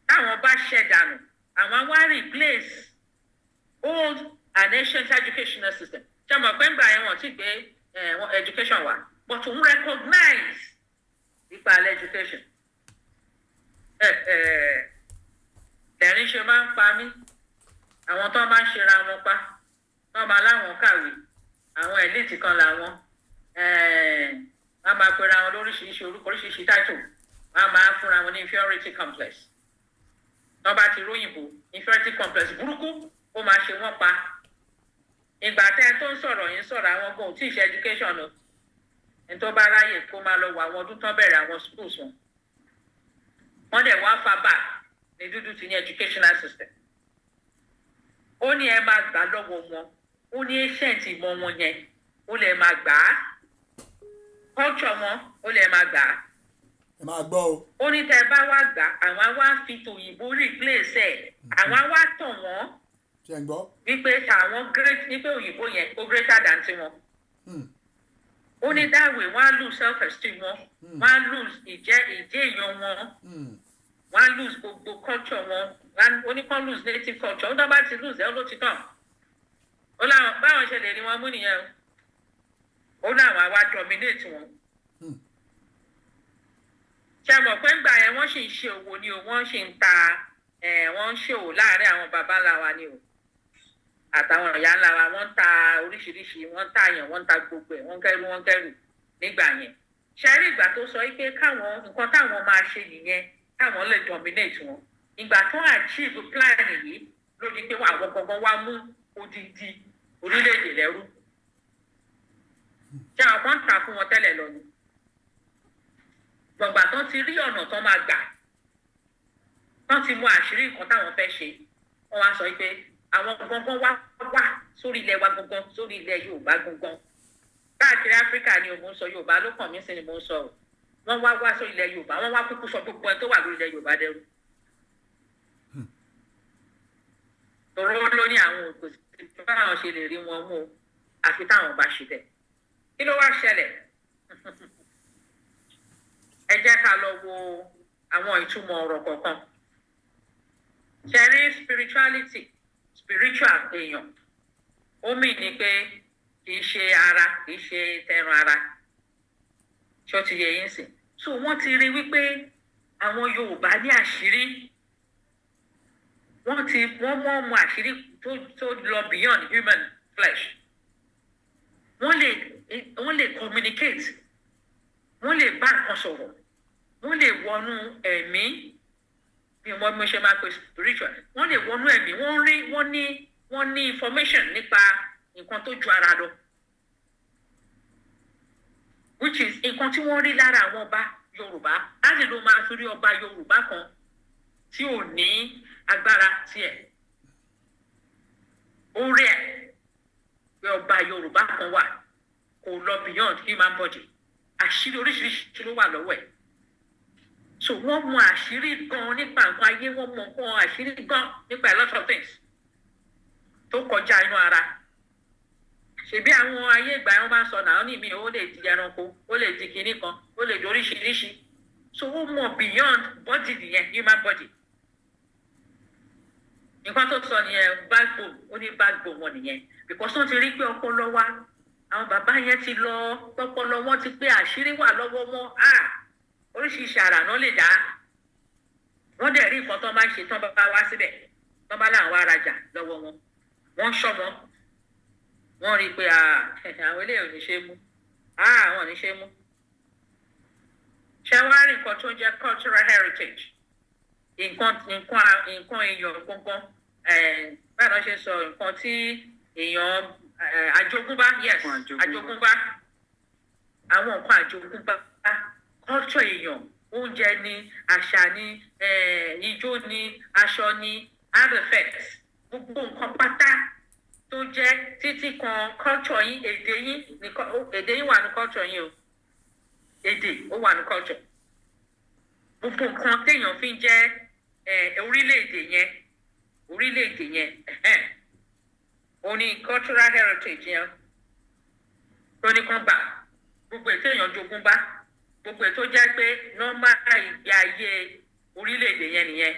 Táwọn bá ṣẹ̀ dànù, àwọn wá replace old and ancient educational system. Ṣé mo pé ń gbà yẹn wọ́n ti gbé education wá, but òun recognize ìpàlẹ̀ education. Lẹ́rìn ṣe máa ń pa mí. Àwọn tó máa ń ṣera wọn pa. Wọ́n máa láwọn kàwé. Àwọn elite kan làwọn. Wọ́n máa pera wọn lóríṣiríṣi orúkọ, oríṣiríṣi title. Wọ́n máa fúnra wọn ní inferiority complex. Wọ́n bá ti róyìnbó inferiority complex burúkú ó máa ṣe wọ́n pa. Ìgbà tẹ́ tó ń sọ̀rọ̀ yín sọ̀rọ̀ àwọn gan ò tí ì ṣe education o. Ẹni tó bá ráyè kó máa lọ wọ àwọn ọdún tán bẹ̀rẹ̀ àwọn schools wọn. Wọ́n dẹ̀ wá fa back ní dúdú ti ní educational system. Ó ní ẹ máa gbà lọ́wọ́ wọn. Ó ní ancient ìmọ̀ wọn yẹn. Ó lè máa gbà á. Culture wọn ó lè máa gbà á. Ẹ máa gbọ́ o. Ó ní tẹ́ bá wá gbà àwọn wá fi tòyìnbó replace ẹ̀. Àwọn wá tàn wọ́n. Ṣé ń gbọ́? Wípé àwọn great wípé òyìnbó yẹn ó greater than tiwọn. Ó ní that way wọ́n á lose self esteem wọn. Wọ́n á lose ìjẹ́ èèyàn wọn. Wọ́n á lose gbogbo culture wọn. Ó ní kán lose native culture. Ó dábàá ti lose ẹ̀ ó ló ti tàn. Ó láwọn báwọn ṣe lè rí wọn mú nìyẹn o. Ó láwọn wá dominate wọn. Ṣé mọ̀ pé ńgbà yẹn wọ́n sì ń ṣe òwò ni o, wọ́n sì ń ta wọ́n ń ṣòwò láàárín àwọn bàbá ńlá wa ni o. Àtàwọn ìyá ńlá wa wọ́n ń ta oríṣiríṣi, wọ́n ń tààyàn, wọ́n ń ta gbogbo ẹ̀, wọ́n kẹ́rù nígbà yẹn. Ṣé rí ìgbà tó sọ pé káwọn nǹkan táwọn máa ṣe nìyẹn káwọn lè dominate wọn. Ìgbà tó achieve plan yìí ló di pé àwọn gangan wá mú odidi orílẹ̀-èdè lẹ́rú. Ṣé àwọn kan tà fún wọn tẹ́lẹ̀ lọ ni? Gbọ̀ngbà tó ti rí ọ̀nà tó máa gbà, tó ti mú àṣírí nǹkan táwọn fẹ́ ṣe, wọ́n wá sọ pé àwọn gangan wá sórí ilẹ̀ wa gangan, sórí ilẹ̀ Yorùbá gangan. Káàkiri Áfíríkà ni òun sọ, Yorùbá ló kàn mí sí ni mo ń sọ o. Wọ́n wá sórí ilẹ̀ Yorùbá, wọ́n wá kúkú sọ gbogbo ẹ̀ tó wà lórí ilẹ̀ Yorùbá dẹrú. Tòró ló ní àwọn òkòtì tí báwọn ṣe lè rí wọn mú àfi táwọn bá ṣe bẹ́ẹ̀. Kí ló wá ṣẹlẹ̀? Ẹ jẹ́ ká lọ wo àwọn ìtumọ̀ ọ̀rọ̀ kọ̀ọ̀kan. Ṣé rí spiritual èèyàn ó mì ní pé kì í ṣe ara kì í ṣe tẹran ara ṣó ti yẹ yín sìn so wọ́n ti rí wípé àwọn Yorùbá ní àṣírí wọ́n mọ àṣírí tó lọ beyond human flesh wọ́n lè communicate wọ́n lè bá nǹkan sọ̀rọ̀ wọ́n lè wọnú ẹ̀mí bí mo ṣe máa pe spiritual wọ́n lè wọnú ẹ̀mí wọ́n ní information nípa nǹkan tó ju ara lọ which is nǹkan tí wọ́n rí lára àwọn ọba Yorùbá láti ló máa fi rí ọba Yorùbá kan tí ò ní agbára tiẹ̀ ó rí ẹ̀ pé ọba Yorùbá kan wà kò lọ beyond human body àṣírí oríṣiríṣi ló wà lọ́wọ́ ẹ̀ so wọ́n mọ àṣírí gan nípa nǹkan ayé wọ́n mọ nǹkan àṣírí gan nípa a lot of things tó kọjá inú ara ṣebí àwọn ayé ìgbà yẹn wọ́n máa ń sọ náà ní mi ó lè di ẹranko ó lè di kinní kan ó lè di oríṣiríṣi so ó mọ beyond body nìyẹn human body nǹkan tó sọ nìyẹn backbone ó ní backbone wọn nìyẹn because wọ́n ti rí pé ọpọlọ wa àwọn bàbá yẹn ti lọ ọpọlọ wọn ti pé àṣírí wà lọ́wọ́ wọn oríṣiríṣi àrà náà lè dá wọ́n dẹ̀ rí nǹkan tó máa ń ṣe tán bá wá síbẹ̀ tán bá láwọn arajà lọ́wọ́ wọn wọ́n ṣọ́ wọn wọ́n rí i pé àwọn eléyìí ò ní ṣe mú àwọn ò ní ṣe mú ṣé wàá rí nǹkan tó ń jẹ́ cultural heritage nǹkan èèyàn gbọ̀ngàn báyìí wọ́n ṣe sọ nǹkan tí èèyàn àjogúnbá yes àjogúnbá àwọn nǹkan àjogúnbá culture èèyàn oúnjẹ ni àṣà ni ijó ni aṣọ ni artifacts gbogbo nǹkan pátá tó jẹ́ títí kan culture yín èdè yín wà ní culture yín o èdè ó wà ní culture gbogbo nǹkan téèyàn fi ń jẹ́ orílẹ̀-èdè yẹn ó ní cultural heritage yẹn tó ní kan gbà gbogbo ètò èèyàn jogún bá gbogbo ètò jẹ́ pé normal ìgbé ayé orílẹ̀-èdè yẹn nìyẹn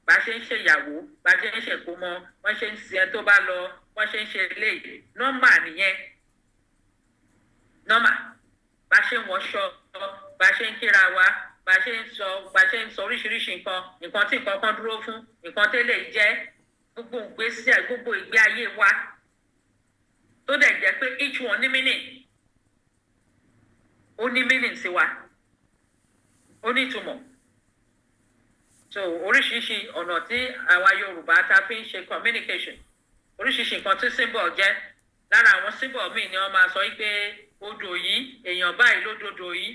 bá ṣe ń ṣe ìyàwó bá ṣe ń ṣe ìkómọ wọ́n ṣe ń ṣe tó bá lọ wọ́n ṣe ń ṣe eléyìí normal nìyẹn normal bá ṣe ń wọṣọ bá ṣe ń kíra wa bá ṣe ń sọ oríṣiríṣi nǹkan tí nǹkan kan dúró fún nǹkan tẹ́lẹ̀ jẹ́ gbogbo ìgbé ayé wa tó dẹ̀ jẹ́ pé each one ní meaning ó ní meaning sí wa ó ní ìtumọ̀ so oríṣiríṣi ọ̀nà tí àwa Yorùbá ta fi ń ṣe communication oríṣiríṣi nǹkan tí symbol jẹ́ lára àwọn symbol míì ni wọ́n máa sọ pé odò yìí èèyàn báyìí lódòdó yìí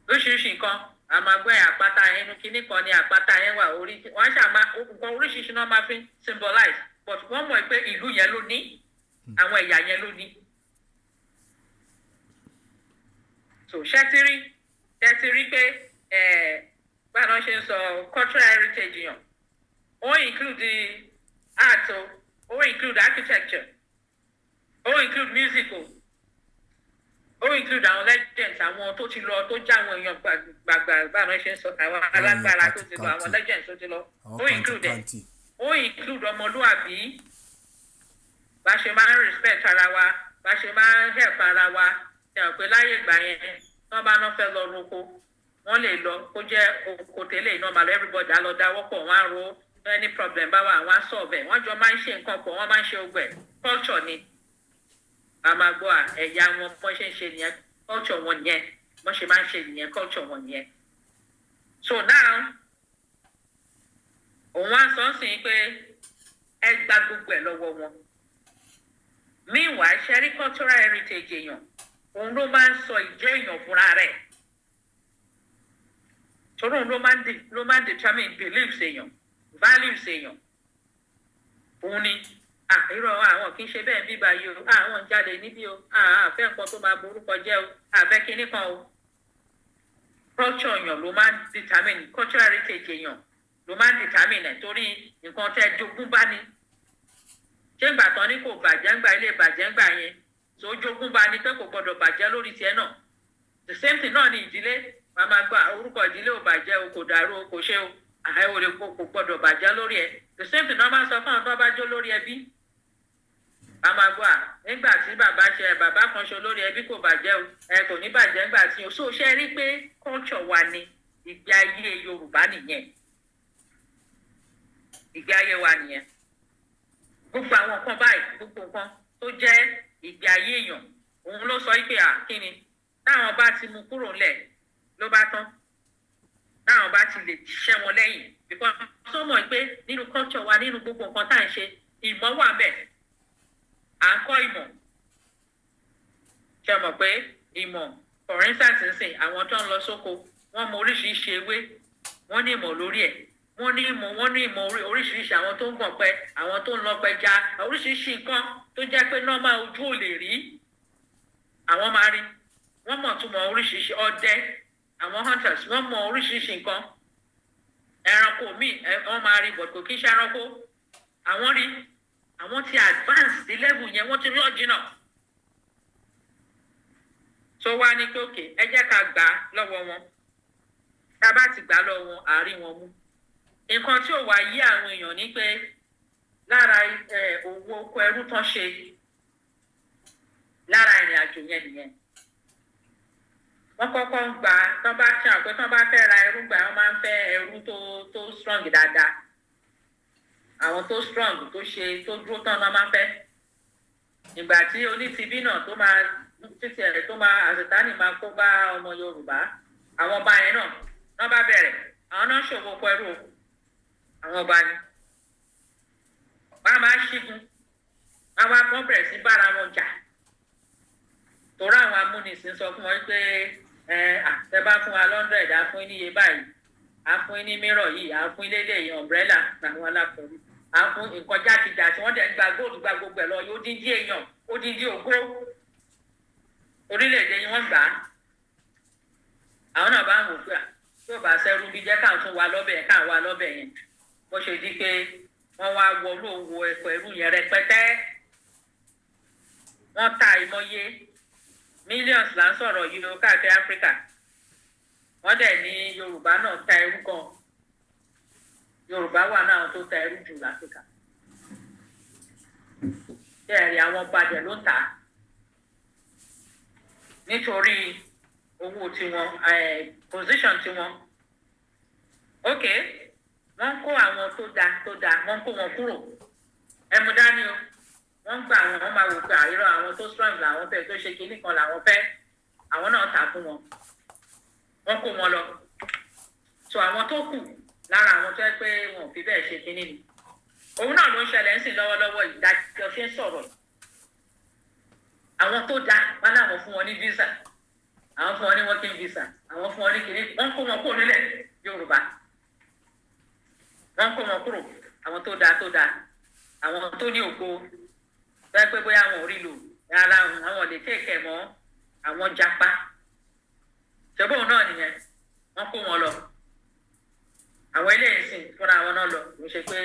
oríṣiríṣi nǹkan àmàgbẹ́ àpáta ẹnu kínní kan ní àpáta yẹn wà orí wọ́n ṣàmà nǹkan oríṣiríṣi náà máa fi symbolize but wọ́n mọ̀ pé ìlú yẹn ló ní àwọn ẹ̀yà yẹn ló ní. so ṣẹ́tìrí pé báwọn ṣe ń sọ cultural heritage yàn ó include art ó include architecture ó include music ó include àwọn legends àwọn tó ti lọ tó já àwọn èèyàn gbàgbà báwọn ṣe ń sọ àwọn alágbára tó ti lọ àwọn legends tó ti lọ ó include ọmọlúwàbí bá ṣe máa ń respect ara wa bá ṣe máa ń help ara wa ṣe pé láyé ìgbà yẹn wọ́n bá náà fẹ́ lọ roko wọ́n lè lọ kó jẹ́ oko tẹ́lẹ̀ iná màlúù everybody á lọ dáwọ́ pọ̀ wọ́n á ro any problem bá wà wọ́n á solve ẹ̀ wọ́n jọ máa ń ṣe nǹkan pọ̀ wọ́n máa ń ṣe ogbẹ̀ culture ni a máa gbọ́ ẹ̀yà wọn bọ́n ṣe ń ṣe nìyẹn culture wọn nìyẹn bọ́n ṣe máa ń ṣe nìyẹn culture wọn nìyẹn. so now òun á sọ sí pé ẹ gba gbogbo ẹ̀ lọ́wọ́ wọn. meanwhile ṣẹ́rí cultural heritage èèyàn òun ló máa ń sọ ìjẹ́ èèyàn fúnra rẹ̀ torí òun ló máa ń determine beliefs èèyàn values èèyàn òun ni irọ́ àwọn kì í ṣe bẹ́ẹ̀ bíbá yìí o àwọn ń jáde níbí o àfẹ́ nǹkan tó máa borúkọ jẹ́ o àfẹ́ kínní kan o culture èèyàn ló máa ń determine cultural heritage èèyàn ló máa ń determine ẹ̀ torí nǹkan tẹ́ jogún bá ní ṣé ìgbà tán ní kò bàjẹ́ ńgbà ilé bàjẹ́ ńgbà yẹn tó jogún bá ní pé kò gbọdọ̀ bàjẹ́ lórí tiẹ̀ náà the same thing náà ní ìdílé màmá gba orúkọ ìdílé ò bàjẹ́ o kò dàrú o kò ṣe o àìwòrè kò gbọdọ̀ bàjẹ́ lórí ẹ̀ the same thing náà máa sọ fún àwọn tó bá jó lórí ẹbí àmàgbà nígbà tí bàbá kan ṣe lórí ẹbí kò bàjẹ́ o kò ní bàjẹ́ nígbà tí o so ṣe rí pé culture wa ni ìgbé ayé Yorùbá nìyẹn ìgbé ayé wa nìyẹn gbogbo àwọn nǹkan báyìí gbogbo nǹkan tó jẹ́ ìgbé ayé èèyàn òun ló sọ pé kí ni táwọn bá ti mú kúrò ńlẹ̀ ló bá tán táwọn bá ti lè ṣẹ́ wọn lẹ́yìn because so mọ̀ pé nínú culture wa nínú gbogbo nǹkan tá à ń ṣe ìmọ̀ wà bẹ́ẹ̀ à ń kọ́ ìmọ̀ ṣe mọ̀ pé ìmọ̀ for instance nsìn àwọn tó ń lọ sóko wọ́n mọ oríṣiríṣi ewé wọ́n ní ìmọ̀ lórí ẹ̀ wọ́n ní ìmọ̀ oríṣiríṣi àwọn tó ń gbọ̀n pẹ́ àwọn tó ń lọ pẹja oríṣiríṣi nǹkan tó jẹ́ pé nọ́mà ojú ò lè rí àwọn máa rí wọ́n mọ̀ tún mọ oríṣiríṣi ọdẹ àwọn hunters wọ́n mọ oríṣiríṣi nǹkan ẹranko míì wọ́n máa rí bọ̀dọ̀ kí n ṣe ẹranko àwọn rí àwọn ti advance sí level yẹn wọ́n ti lọ jìnnà tó wá ní pé òkè ẹ jẹ́ ká gbà á lọ́wọ́ wọn tá a bá ti gbà á lọ́wọ́ wọn àárín wọn mú nǹkan tí ò wá yí àwọn èèyàn ní pé lára owó oko ẹrú tán ṣe lára ìrìn àjò yẹn nìyẹn wọ́n kọ́kọ́ ń gbà tán bá ṣe àpé tán bá fẹ́ ra ẹrú gbà wọ́n máa ń fẹ́ ẹrú tó strong dáadáa àwọn tó strong tó ṣe tó dúró tán náà máa ń fẹ́ ìgbà tí onítìbí náà tó máa títí ẹ̀ tó máa àṣetánì máa kó bá ọmọ Yorùbá àwọn ọba yẹn náà bá bẹ̀rẹ̀ àwọn náà ṣòwò pẹ̀lú àwọn ọba ni wọ́n á máa ṣígun wọ́n bẹ̀rẹ̀ sí bára wọn jà torí àwọn amúnisìn sọ fún wọn pé ẹ bá fún wa lọ́ndẹ̀d á fún níye báyìí á fún ní mírọ̀ yìí á fún lélẹ̀ ọ̀mbrẹ́là àwọn alákọ̀ọ́rí á fún nǹkan jákèjá tí wọ́n dẹ̀ ń gba góòlù gba gbogbo ẹ̀ lọ yóò dín dín èèyàn ó dín dín ògó orílẹ̀-èdè yìí wọ́n gbà á àwọn náà bá ń wò pé tí ò bá sẹ́rú bí jẹ́ káwọn tún wa lọ́bẹ̀ káwọn wa lọ́bẹ̀ yẹn bó ṣe di pé wọ́n wá wọnú òwò ẹ̀kọ́ ẹrú yẹn rẹpẹtẹ wọ́n ta ìmọye millions là ń sọ̀rọ̀ yìí ló káàkiri Áfíríkà wọ́n dẹ̀ ní Yorùbá náà ta ẹrú gan Yorùbá wà náà tó ta ẹrú jù láfíríkà bẹ́ẹ̀ rí àwọn bàjẹ́ ló ń tà á nítorí owó tiwọn position tiwọn ok wọ́n kó àwọn tó dáa wọ́n kó wọn kúrò ẹmu dání o wọ́n gbà wọ́n máa wò pé àìrọ̀ àwọn tó strong làwọn fẹ́ tó ṣe kinní kan làwọn fẹ́ àwọn náà tà fún wọn wọ́n kó wọn lọ so àwọn tó kù lára àwọn tó yẹ pé wọn ò fi bẹ́ẹ̀ ṣe kinní ni òun náà ló ń ṣẹlẹ̀ ń sìn lọ́wọ́lọ́wọ́ ìdájọ́ ṣe ń sọ̀rọ̀ àwọn tó dáa wọn láwọn fún wọn ní visa àwọn fún wọn ní working visa àwọn fún wọn ní kinní wọ́n kó wọn kúrò nílẹ̀ Yorùbá wọ́n kó wọn kúrò àwọn tó dáa àwọn tó ní ògo bẹ́ẹ̀ pé bóyá àwọn ò rí lò ara àwọn lè tẹ̀kẹ̀ mọ́ àwọn japa ṣẹ́bọ̀n náà nìyẹn wọ́n kó wọn lọ àwọn eléyìí sìn fúnra wọn náà lọ kò ṣe pé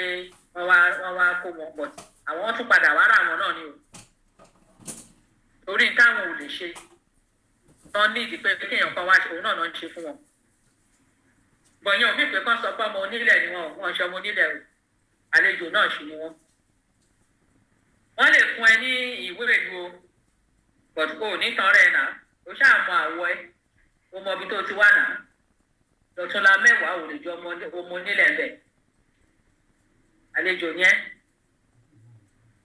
wọ́n wá kó wọn pọ̀ àwọn tún padà wá rà wọn náà ni o torí táwọn ò lè ṣe wọ́n ní ìdí pé kéèyàn kan wá òun náà ń ṣe fún wọn bọ̀yàn òbí pé kán sọ pé ọmọ onílẹ̀ ni wọ́n ṣe ọmọ onílẹ̀ o àlejò náà ṣì ni wọ́n lè fún ẹ ní ìwé ìlú o but o nítan rẹ̀ náà o ṣáà mọ àwọ̀ ẹ o mọ ibi tó ti wà náà lọ́túnla mẹ́wàá ò lè jọ ọmọ onílẹ̀ ń bẹ̀ àlejò yẹn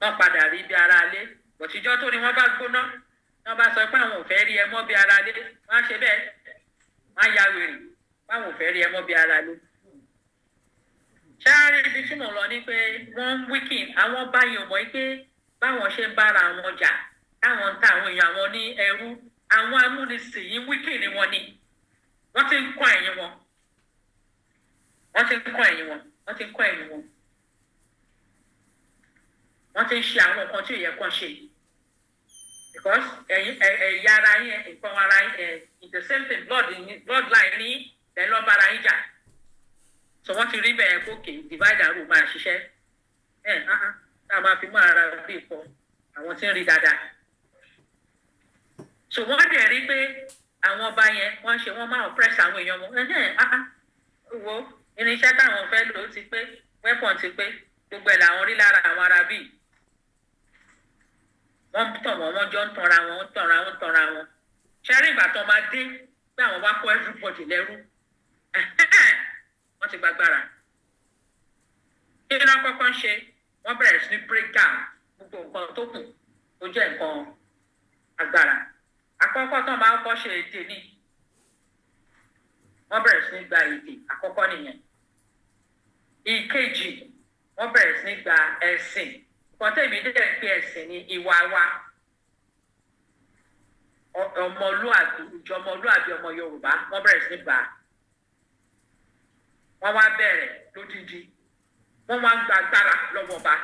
wọ́n padà rí bí ara lé bọ̀tíjọ́ tó ni wọ́n bá gbóná wọ́n bá sọ pé àwọn ò fẹ́ rí ẹ mọ́ bí ara lé wọ́n á ṣe bẹ́ẹ̀ wọ́n á ya wèrè báwọn ò fẹ́ rí ẹ mọ́ bí ara lé ṣáárí ibi tí mo lọ ní pé wọ́n ń wíkìn àwọn báyìí ò mọ̀ pé báwọn ṣe ń bára àwọn jà táwọn ń ta àwọn èèyàn àwọn ní ẹrú àwọn amúnisìn yìí wíkìn ni wọ́n ní wọ́n ti ń kọ́ ẹ̀yìn wọn wọ́n ti ń kọ́ ẹ̀yìn wọn wọ́n ti ń kọ́ ẹ̀yìn wọn wọ́n ti ń ṣe àwọn nǹkan tí ò yẹ kán ṣe because ẹ̀yà ara yẹn nǹkan ara yẹn the same thing bloodline ní ẹ̀ lọ́ bára yín jà so wọ́n ti rí bẹ́ẹ̀ kókè divide and rule máa ṣiṣẹ́ tá a máa fi mọ́ ara bí ìkọ́ àwọn tí ń rí dáadáa so wọ́n dẹ̀ rí pé àwọn ọba yẹn wọ́n máa oppress àwọn èèyàn wọn wo irinṣẹ́ táwọn fẹ́ lò ó ti pé weapon ti pé gbogbo ẹ̀ làwọn rí lára àwọn ará bíi wọ́n tàn wọ́n jọ ń tanra wọn ṣẹ́rí ìgbà tó máa dé pé àwọn wá kó everybody lẹ́rú wọ́n ti gbàgbára kí ni wọ́n kọ́kọ́ ń ṣe wọ́n bẹ̀rẹ̀ sí ní break down gbogbo nǹkan tó kù tó jẹ́ nǹkan agbára àkọ́kọ́ tó máa kọ́ ṣe èdè ni wọ́n bẹ̀rẹ̀ sí ní gba èdè àkọ́kọ́ nìyẹn ìkejì wọ́n bẹ̀rẹ̀ sí ní gba ẹ̀sìn nǹkan tẹ̀mí dẹ̀ ń pè ẹ̀sìn ní ìwà wa ọmọlúàbí ìjọmọlúàbí ọmọ Yorùbá wọ́n bẹ̀rẹ̀ sí ní gbà wọ́n wá bẹ̀rẹ̀ lódìdí wọ́n wá ń gba agbára lọ́wọ́ bá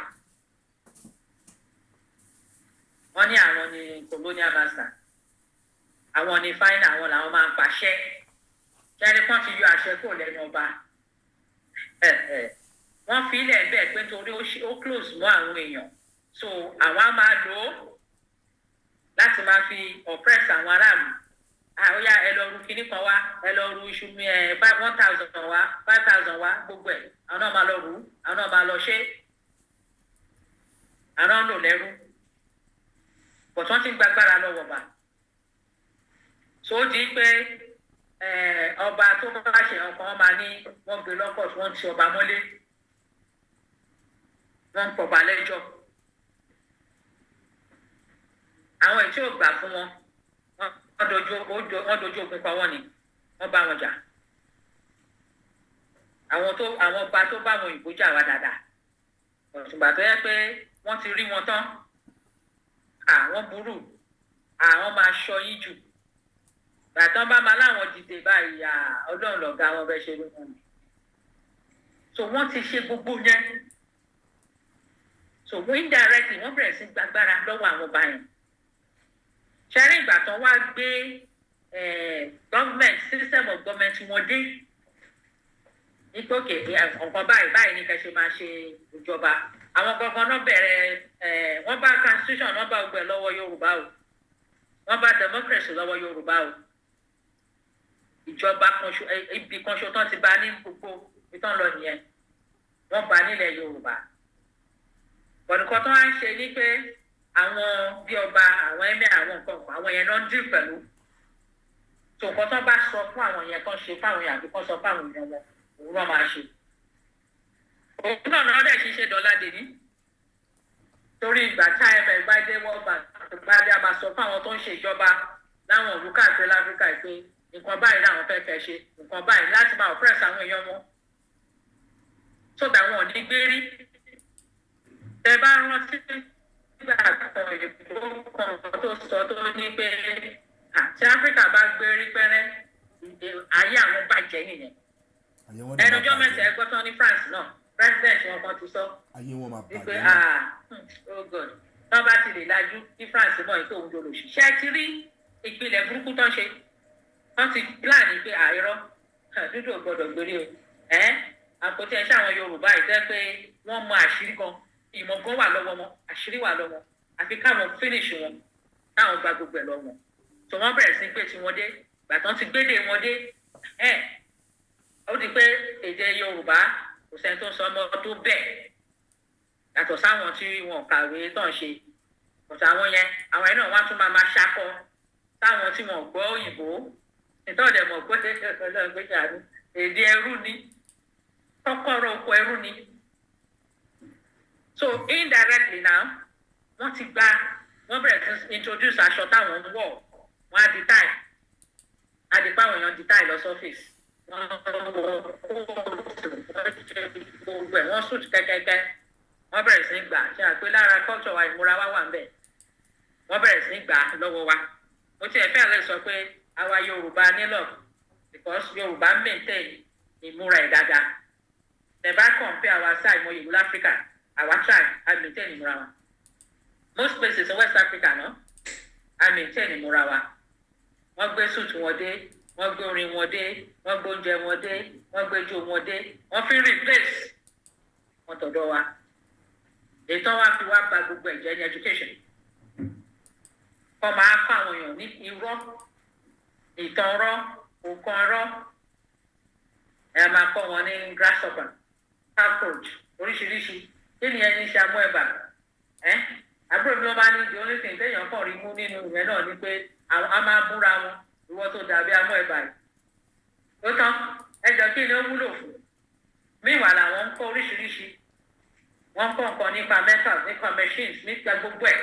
wọ́n ní àwọn ní colonial master àwọn ní fáínà àwọn làwọn máa ń pàṣẹ kẹ́ni kan ti yọ àṣẹ kò lẹ́nu ọba wọ́n fi ilẹ̀ bẹ́ẹ̀ pé nítorí ó close mọ́ àwọn èèyàn so àwọn á máa lò ó láti máa fi oppress àwọn aráàlú àwòyá ẹ lọ ru kinní kan wá ẹ lọ ru iṣu 1,000 wá 5,000 wá gbogbo ẹ̀ àwọn náà máa lọ rù ú àwọn náà máa lọ ṣe àwọn náà ń lò lẹ́rú but wọ́n ti ń gbàgbára lọ́wọ́ bá so ó di pé ọba tó bá ṣe ọkàn wọn máa ní wọ́n gbé lọ́kọ̀ tí wọ́n ti ọba mọ́lé wọ́n ń pọ̀ba lẹ́jọ́ àwọn èyí tí ò gbà fún wọn wọ́n dojú ogun pa wọ́n ni wọ́n bá wọn jà àwọn ọba tó bá wọn òyìnbó jà wá dáadáa ọ̀tùgbà tó yẹ pé wọ́n ti rí wọn tán àwọn burú àwọn máa ṣọ yín jù gbàtàn bá máa láwọn dìde báyìí Ọlọ́run lọ̀gá wọn bẹ́ẹ̀ ṣe rí wọn so wọ́n ti ṣe gbogbo yẹn so indirectly wọ́n bẹ̀rẹ̀ sí gbàgbára lọ́wọ́ àwọn ọba yẹn ṣẹ́rí ìgbà tán wá gbé government system of government wọn dé nítorí nǹkan báyìí ní kẹ́ ṣe máa ṣe ìjọba àwọn gangan náà bẹ̀rẹ̀ wọ́n bá constitution wọ́n bá gbogbo ẹ̀ lọ́wọ́ Yorùbá o wọ́n bá democracy lọ́wọ́ Yorùbá o ìjọba ibi kan ṣo tán ti bá ní gbogbo ìtàn lọ nìyẹn wọ́n bá nílẹ̀ Yorùbá bọ̀dùkọ́ tó wá ń ṣe ní pé àwọn bí ọba àwọn ẹ̀mí àwọn nǹkan kan àwọn yẹn náà ń dìrì pẹ̀lú tó nǹkan tó bá sọ fún àwọn yẹn kan ṣe fáwọn yẹn àbí kan sọ fáwọn èèyàn wọn òun náà máa ṣe òun náà dẹ̀ ṣiṣẹ́ dọ́là dèní torí ìgbà tí IMF bá dé World Bank bá dé a máa sọ fáwọn tó ń ṣe ìjọba láwọn òlú káàkiri láfíríkà pé nǹkan báyìí làwọn fẹ́ kẹ́ ṣe nǹkan báyìí láti máa oppress àwọn èèyàn wọn sódà wọn ò ní gbé rí tẹ bá rántí nígbà kan òyìnbó kan tó sọ tó ní pé tí Áfíríkà bá gbé rí pẹ́rẹ́ ayé àwọn bàjẹ́ nìyẹn ẹnujọ́ mẹ́ta ẹgbẹ́ tán ní France náà president wọn kan ti sọ wípé oh God tán bá ti lè lajú ní France mọ̀ ètò òun lòlò ṣiṣẹ́ ti rí ìpìlẹ̀ burúkú tán ṣe wọ́n ti plan pé àìrọ́ dúdú ò gbọ́dọ̀ gbélé o àpótí ẹ̀ṣẹ́ àwọn Yorùbá ìtẹ́ pé wọ́n mọ àṣírí kan ìmọ̀ gan wà lọ́wọ́ wọn àṣírí wà lọ́wọ́ àfi káwọn finish wọn káwọn gba gbogbo ẹ̀ lọ́wọ́ tó wọ́n bẹ̀rẹ̀ sí gbé tí wọ́n dé ìgbà tán ti gbédè wọn dé ó di pé èdè Yorùbá kò sẹ́ni tó ń sọ ọmọ tó bẹ́ẹ̀ yàtọ̀ sáwọn tí wọn kàwé tán ṣe ọ̀tọ̀ àwọn yẹn àwọn yẹn náà wọ́n á tún máa ṣakọ táwọn tí wọn gbọ́ òyìnbó ìtọ́jẹ̀ mọ̀ pé ọlọ́gbẹ́jà ní èdè ẹrú ni kọ́kọ́rọ́ oko ẹrú ni so indirectly now wọ́n ti gba wọ́n bẹ̀rẹ̀ sí introduce aṣọ táwọn ń wọ̀ wọ́n á di táì á di páwọn èèyàn di táì lọ sọ́fíìsì wọ́n sùn kẹ́kẹ́kẹ́ wọ́n bẹ̀rẹ̀ sí gbà ṣe àpé lára culture wa ìmúra wa wà ń bẹ̀ wọ́n bẹ̀rẹ̀ sí gbà lọ́wọ́ wa mo tiẹ̀ fẹ́ lè sọ pé àwa Yorùbá nílò because Yorùbá ń maintain ìmúra ẹ̀ dáadáa ẹ̀ bá compare àwa sáà ìmọ̀ ìlú Áfíríkà àwa try I maintain ìmúra wa most places in West Africa no I maintain ìmúra wa wọ́n gbé suit wọn dé wọ́n gbé orin wọn dé wọ́n gbé oúnjẹ wọn dé wọ́n gbé ijó wọn dé wọ́n fi replace wọn tọ̀dọ̀ wa ètò wa fi wá ba gbogbo ẹ̀jẹ̀ ní education kọ́ máa kọ́ àwọn èèyàn ní irọ́ ìtàn ọ̀rọ̀ òkan ọ̀rọ̀ ẹ̀ máa kọ́ wọn ní grasshopper cockroach oríṣiríṣi kí ni ẹni ṣe amú ẹ̀bà àbúrò mi ló bá ní the only thing téèyàn kàn rí mú nínú ìwé náà ni pé a máa búra wọn ìwọ tó dàbí amú ẹ̀bà yìí ó tán ẹjọ́ kí ni ó wúlò fún míwàá làwọn ń kọ́ oríṣiríṣi wọ́n kọ́ nǹkan nípa metal nípa machines nípa gbogbo ẹ̀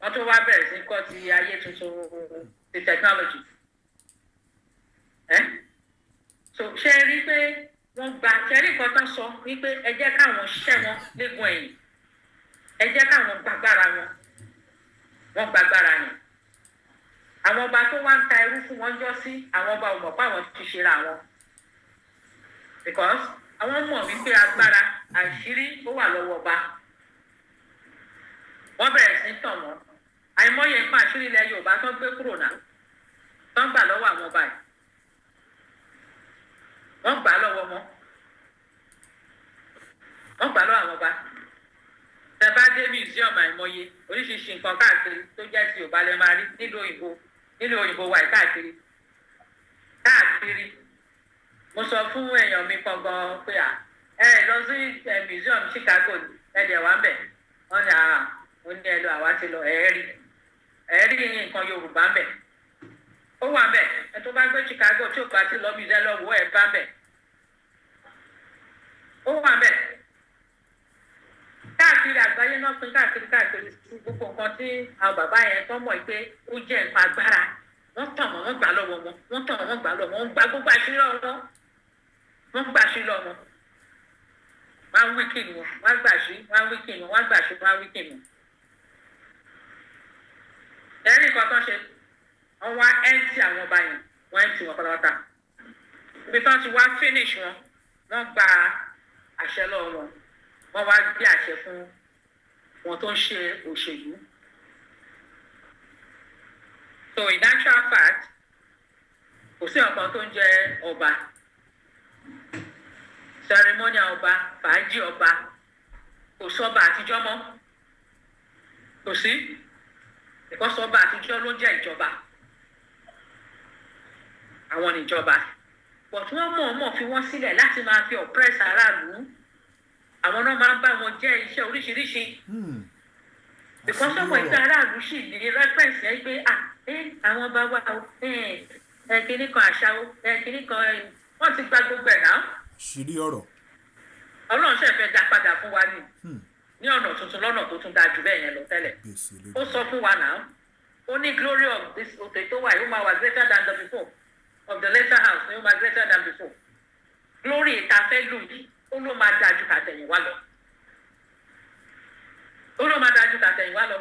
wọ́n tó wá bẹ̀rẹ̀ sí kọ́ ti ayé tuntun ti technology so ṣe rí pé wọ́n gba ṣẹ́rí nǹkan tán sọ wípé ẹ jẹ́ káwọn ṣẹ́ wọn léegun ẹ̀yìn ẹ jẹ́ káwọn gbàgbára wọn wọ́n gbàgbára yẹn àwọn ọba tó wá ń ta ẹrú fún wọn jọ sí àwọn ọba ò mọ̀ pé àwọn ti ṣe ra wọn because àwọn mọ̀ wípé agbára àṣírí ó wà lọ́wọ́ ọba wọ́n bẹ̀rẹ̀ sí tàn wọ́n àìmọye nǹkan àṣírí ilẹ̀ Yorùbá tó gbé kúrò náà tó ń gbà lọ́wọ́ àwọn ọba yìí wọ́n gbà lọ́wọ́ wọn wọ́n gbà lọ́wọ́ àwọn ọba tẹ bá dé museum àìmọye oríṣiríṣi nǹkan káàkiri tó jẹ́ ti Yorùbá lè máa rí nílùú òyìnbó wà káàkiri mo sọ fún èèyàn mi kan gan pé lọ sí museum Chicago ẹ̀dẹ̀ wà ń bẹ̀ wọ́n ní ó ní ẹlò àwa ti lọ ẹ̀ẹ́rí nǹkan Yorùbá ń bẹ̀ ó wà ń bẹ̀ ẹ tó bá gbé Chicago tí ò bá ti lọ museum lọ́wọ́ ẹ̀ bá ń bẹ̀ ó wà ń bẹ̀ káàkiri àgbáyé náà pín káàkiri gbogbo nǹkan tí àwọn bàbá yẹn tó mọ̀ pé ó jẹ́ nǹkan agbára wọ́n tàn wọ́n gbà lọ́wọ́ wọn wọ́n tàn wọ́n gbà lọ́wọ́ wọn gba gbogbo àṣírí ọ̀rọ̀ wọ́n gbà sí lọ́wọ́ wọ́n á wíkì wọn wọ́n á gbà sí wọ́n á wíkì wọn wọ́n á gbà sí wọ́n á wíkì wọn. ẹ̀rí nǹkan tó ń ṣe wọ́n wá ẹ́ǹtì àwọn ọba yẹn wọ́n ẹ́ǹtì wọn pátápátá ibi tó ń ti wá finish wọn wọ́n gba àṣẹ lọ́wọ́ wọn wọ́n wá gbé àṣẹ fún wọn tó ń ṣe òṣèlú. So in actual fact kò sí ọ̀kan tó ń jẹ́ ọba ceremonial ọba fàájì ọba kò sọ́ba àtijọ́ mọ́ kò sí ìkọ́sọ́ba àtijọ́ ló jẹ́ ìjọba àwọn níjọba but wọ́n mọ̀ọ́mọ̀ fi wọ́n sílẹ̀ láti máa fi oppress aráàlú àwọn náà máa ń bá wọn jẹ́ iṣẹ́ oríṣiríṣi because ọmọ ìgbà aráàlú sì ní reference yẹn pé àwọn bá wà ó kínní kan àṣà ó kínní kan wọ́n ti gba gbogbo ẹ̀ náà. ṣírí ọ̀rọ̀. Ọlọ́run ṣe fẹ́ dá padà fún wa ní ọ̀nà tuntun lọ́nà tó tún dáa jù bẹ́ẹ̀ yẹn lọ tẹ́lẹ̀ ó sọ fún wa náà ó ní glory of this òtẹ̀ tó wà yóò máa wà greater than the before of the later house yóò máa greater than before glory ìta fẹ́ lù yìí ó ló máa dáa ju tàtẹ̀yìnwá lọ ó ló máa dáa ju tàtẹ̀yìnwá lọ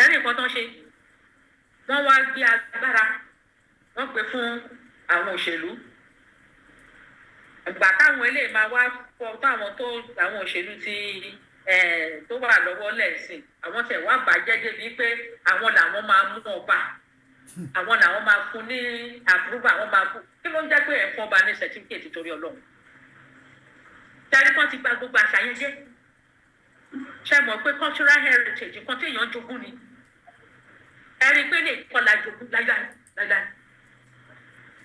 ẹ̀rí nǹkan tó ń ṣe wọ́n wá gbé agbára wọ́n pè fún àwọn òṣèlú ìgbà táwọn eléyìí máa wá fọ táwọn òṣèlú ti tó wà lọ́wọ́ lẹ́sìn àwọn tẹ̀ wá bàjẹ́ débi pé àwọn làwọn máa mú ọba àwọn làwọn máa fún ní àbúrúbà àwọn máa fún kí ló ń jẹ́ pé ẹ̀fọn ọba ní certificate torí Ọlọ́run jáde kan ti gba gbogbo àṣà yẹn jẹ́ ṣe mọ̀ pé cultural heritage nǹkan tí èèyàn jogún ni ẹ̀rí pé lè kọ́ la jogún láíláí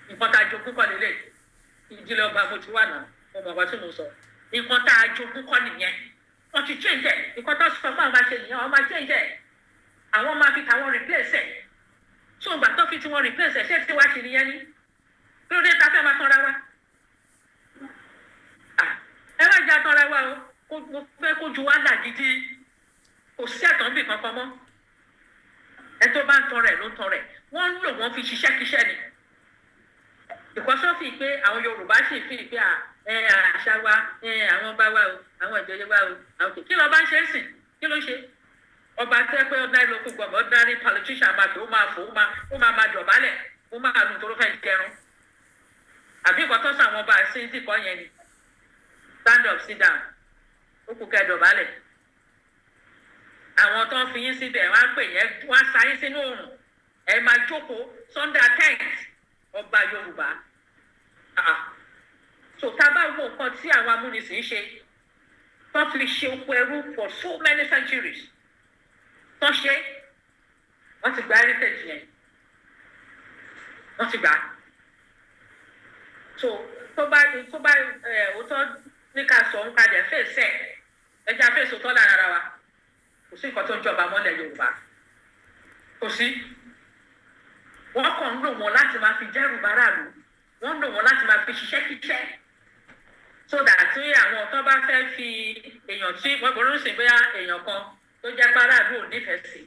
nǹkan tá a jogún kọ́ lélẹ̀ ìdílé ọba mo ti wà náà mo mọ̀ wá tí mo sọ nǹkan tá a jogún kọ́ nìyẹn wọ́n ti change ẹ̀ nǹkan tó sọ fún àwọn máa ṣe nìyẹn wọ́n máa change ẹ̀ àwọn máa fi tàwọn replace ẹ̀ tó ìgbà tó fi tiwọn replace ẹ̀ ṣé tí wàá ṣe nìyẹn ní kí ló dé ta fẹ́ máa tanra wa ẹ má jẹ́ àtọ́ra wa o mo fẹ́ kó ju wá là gidi kò sí àtọ́nbì kankan mọ́ ẹ tó bá ń tan rẹ̀ ló ń tan rẹ̀ wọ́n ń lò wọ́n fi ṣiṣẹ́ kíṣẹ́ ni ìkọ́sọ́ fi pé àwọn Yorùbá sì fi pé àṣà wa àwọn ọba wa o àwọn ìjòyè wa o àwọn kí ló bá ń ṣe é sìn kí ló ń ṣe ọba tẹ́ pé ordinary local government ordinary politician máa fi ó máa fò ó máa dọ̀bálẹ̀ ó máa lù tó ló fẹ́ jẹun àbí ìkọ́tọ́ sàwọn ọba sí ìdíkọ́ yẹn ni stand up sit down ó kù kẹ́ dọ̀bálẹ̀ àwọn tó ń fi yín síbẹ̀ wọ́n á pè yẹn wọ́n á sa yín sínú oòrùn ẹ máa jókòó sunday tent ọba Yorùbá so tá a bá wo nǹkan tí àwọn amúnisìn ṣe tó fi ṣe oko ẹrú for so many centuries tó ṣe wọ́n ti gba heritage yẹn wọ́n ti gbà so tó bá òótọ́ ní ká sọ ń padà fèsì ẹja fèsì tó lára ara wa kò sí nǹkan tó ń jọba mọ́lẹ̀ Yorùbá kò sí wọ́n kàn ń lò wọ́n láti máa fi jẹ́rù báráàlú wọ́n ń lò wọ́n láti máa fi ṣiṣẹ́ kíṣẹ́ so that tí àwọn tó bá fẹ́ fi èèyàn tí wọ́n gbọ́dọ̀ ń sìn bóyá èèyàn kan tó jẹ́ báráàlú ò nífẹ̀ẹ́ sí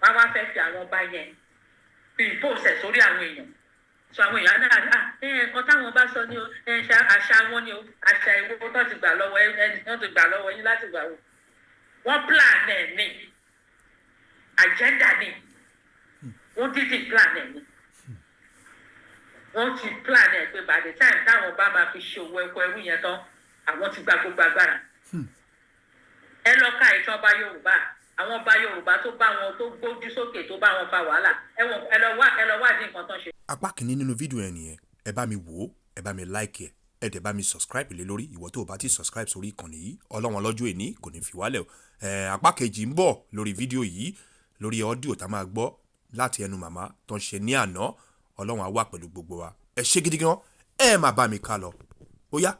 wọ́n wá fẹ́ fi àwọn ọba yẹn fi ìpòsẹ̀ sórí àwọn èèyàn so àwọn èèyàn náà nǹkan táwọn bá sọ ní o àṣà wọn ni o àṣà ìwo tó ti gbà lọ́wọ́ ẹni tó ti gbà lọ́wọ́ yín láti gbà wò wọ́n plan ẹ̀ ní agenda ní wọ́n dídì plan ẹ̀ ní wọ́n ti plan ẹ̀ pé by the time táwọn bá máa fi ṣe owó ẹ̀kọ́ ẹrú yẹn tán àwọn ti gba gbogbo agbára ẹ lọ ka ìtàn ọba Yorùbá àwọn ọba Yorùbá tó bá wọn tó gbójú sókè tó bá wọn fa wàhálà ẹ lọ wádìí nǹkan tán ṣe. apá kìíní nínú fídíò ẹ nìyẹn ẹ bá mi wò ó ẹ bá mi like ẹ dẹ̀ bá mi subscribe lé lórí ìwọ tó o bá ti subscribe sórí ìkànnì yìí ọlọ́wọ́n lọ́jọ́ èní kò ní fi wálẹ̀ o apá kejì ń bọ̀ lórí fídíò yìí lórí ọ́díò tá a máa gbọ́ láti ẹnu màmá tó ń ṣe ní àná ọlọ́wọ́n á wà pẹ̀lú gbogbo wa ẹ ṣé gidi gan ẹ máa bá mi ká lọ ó yá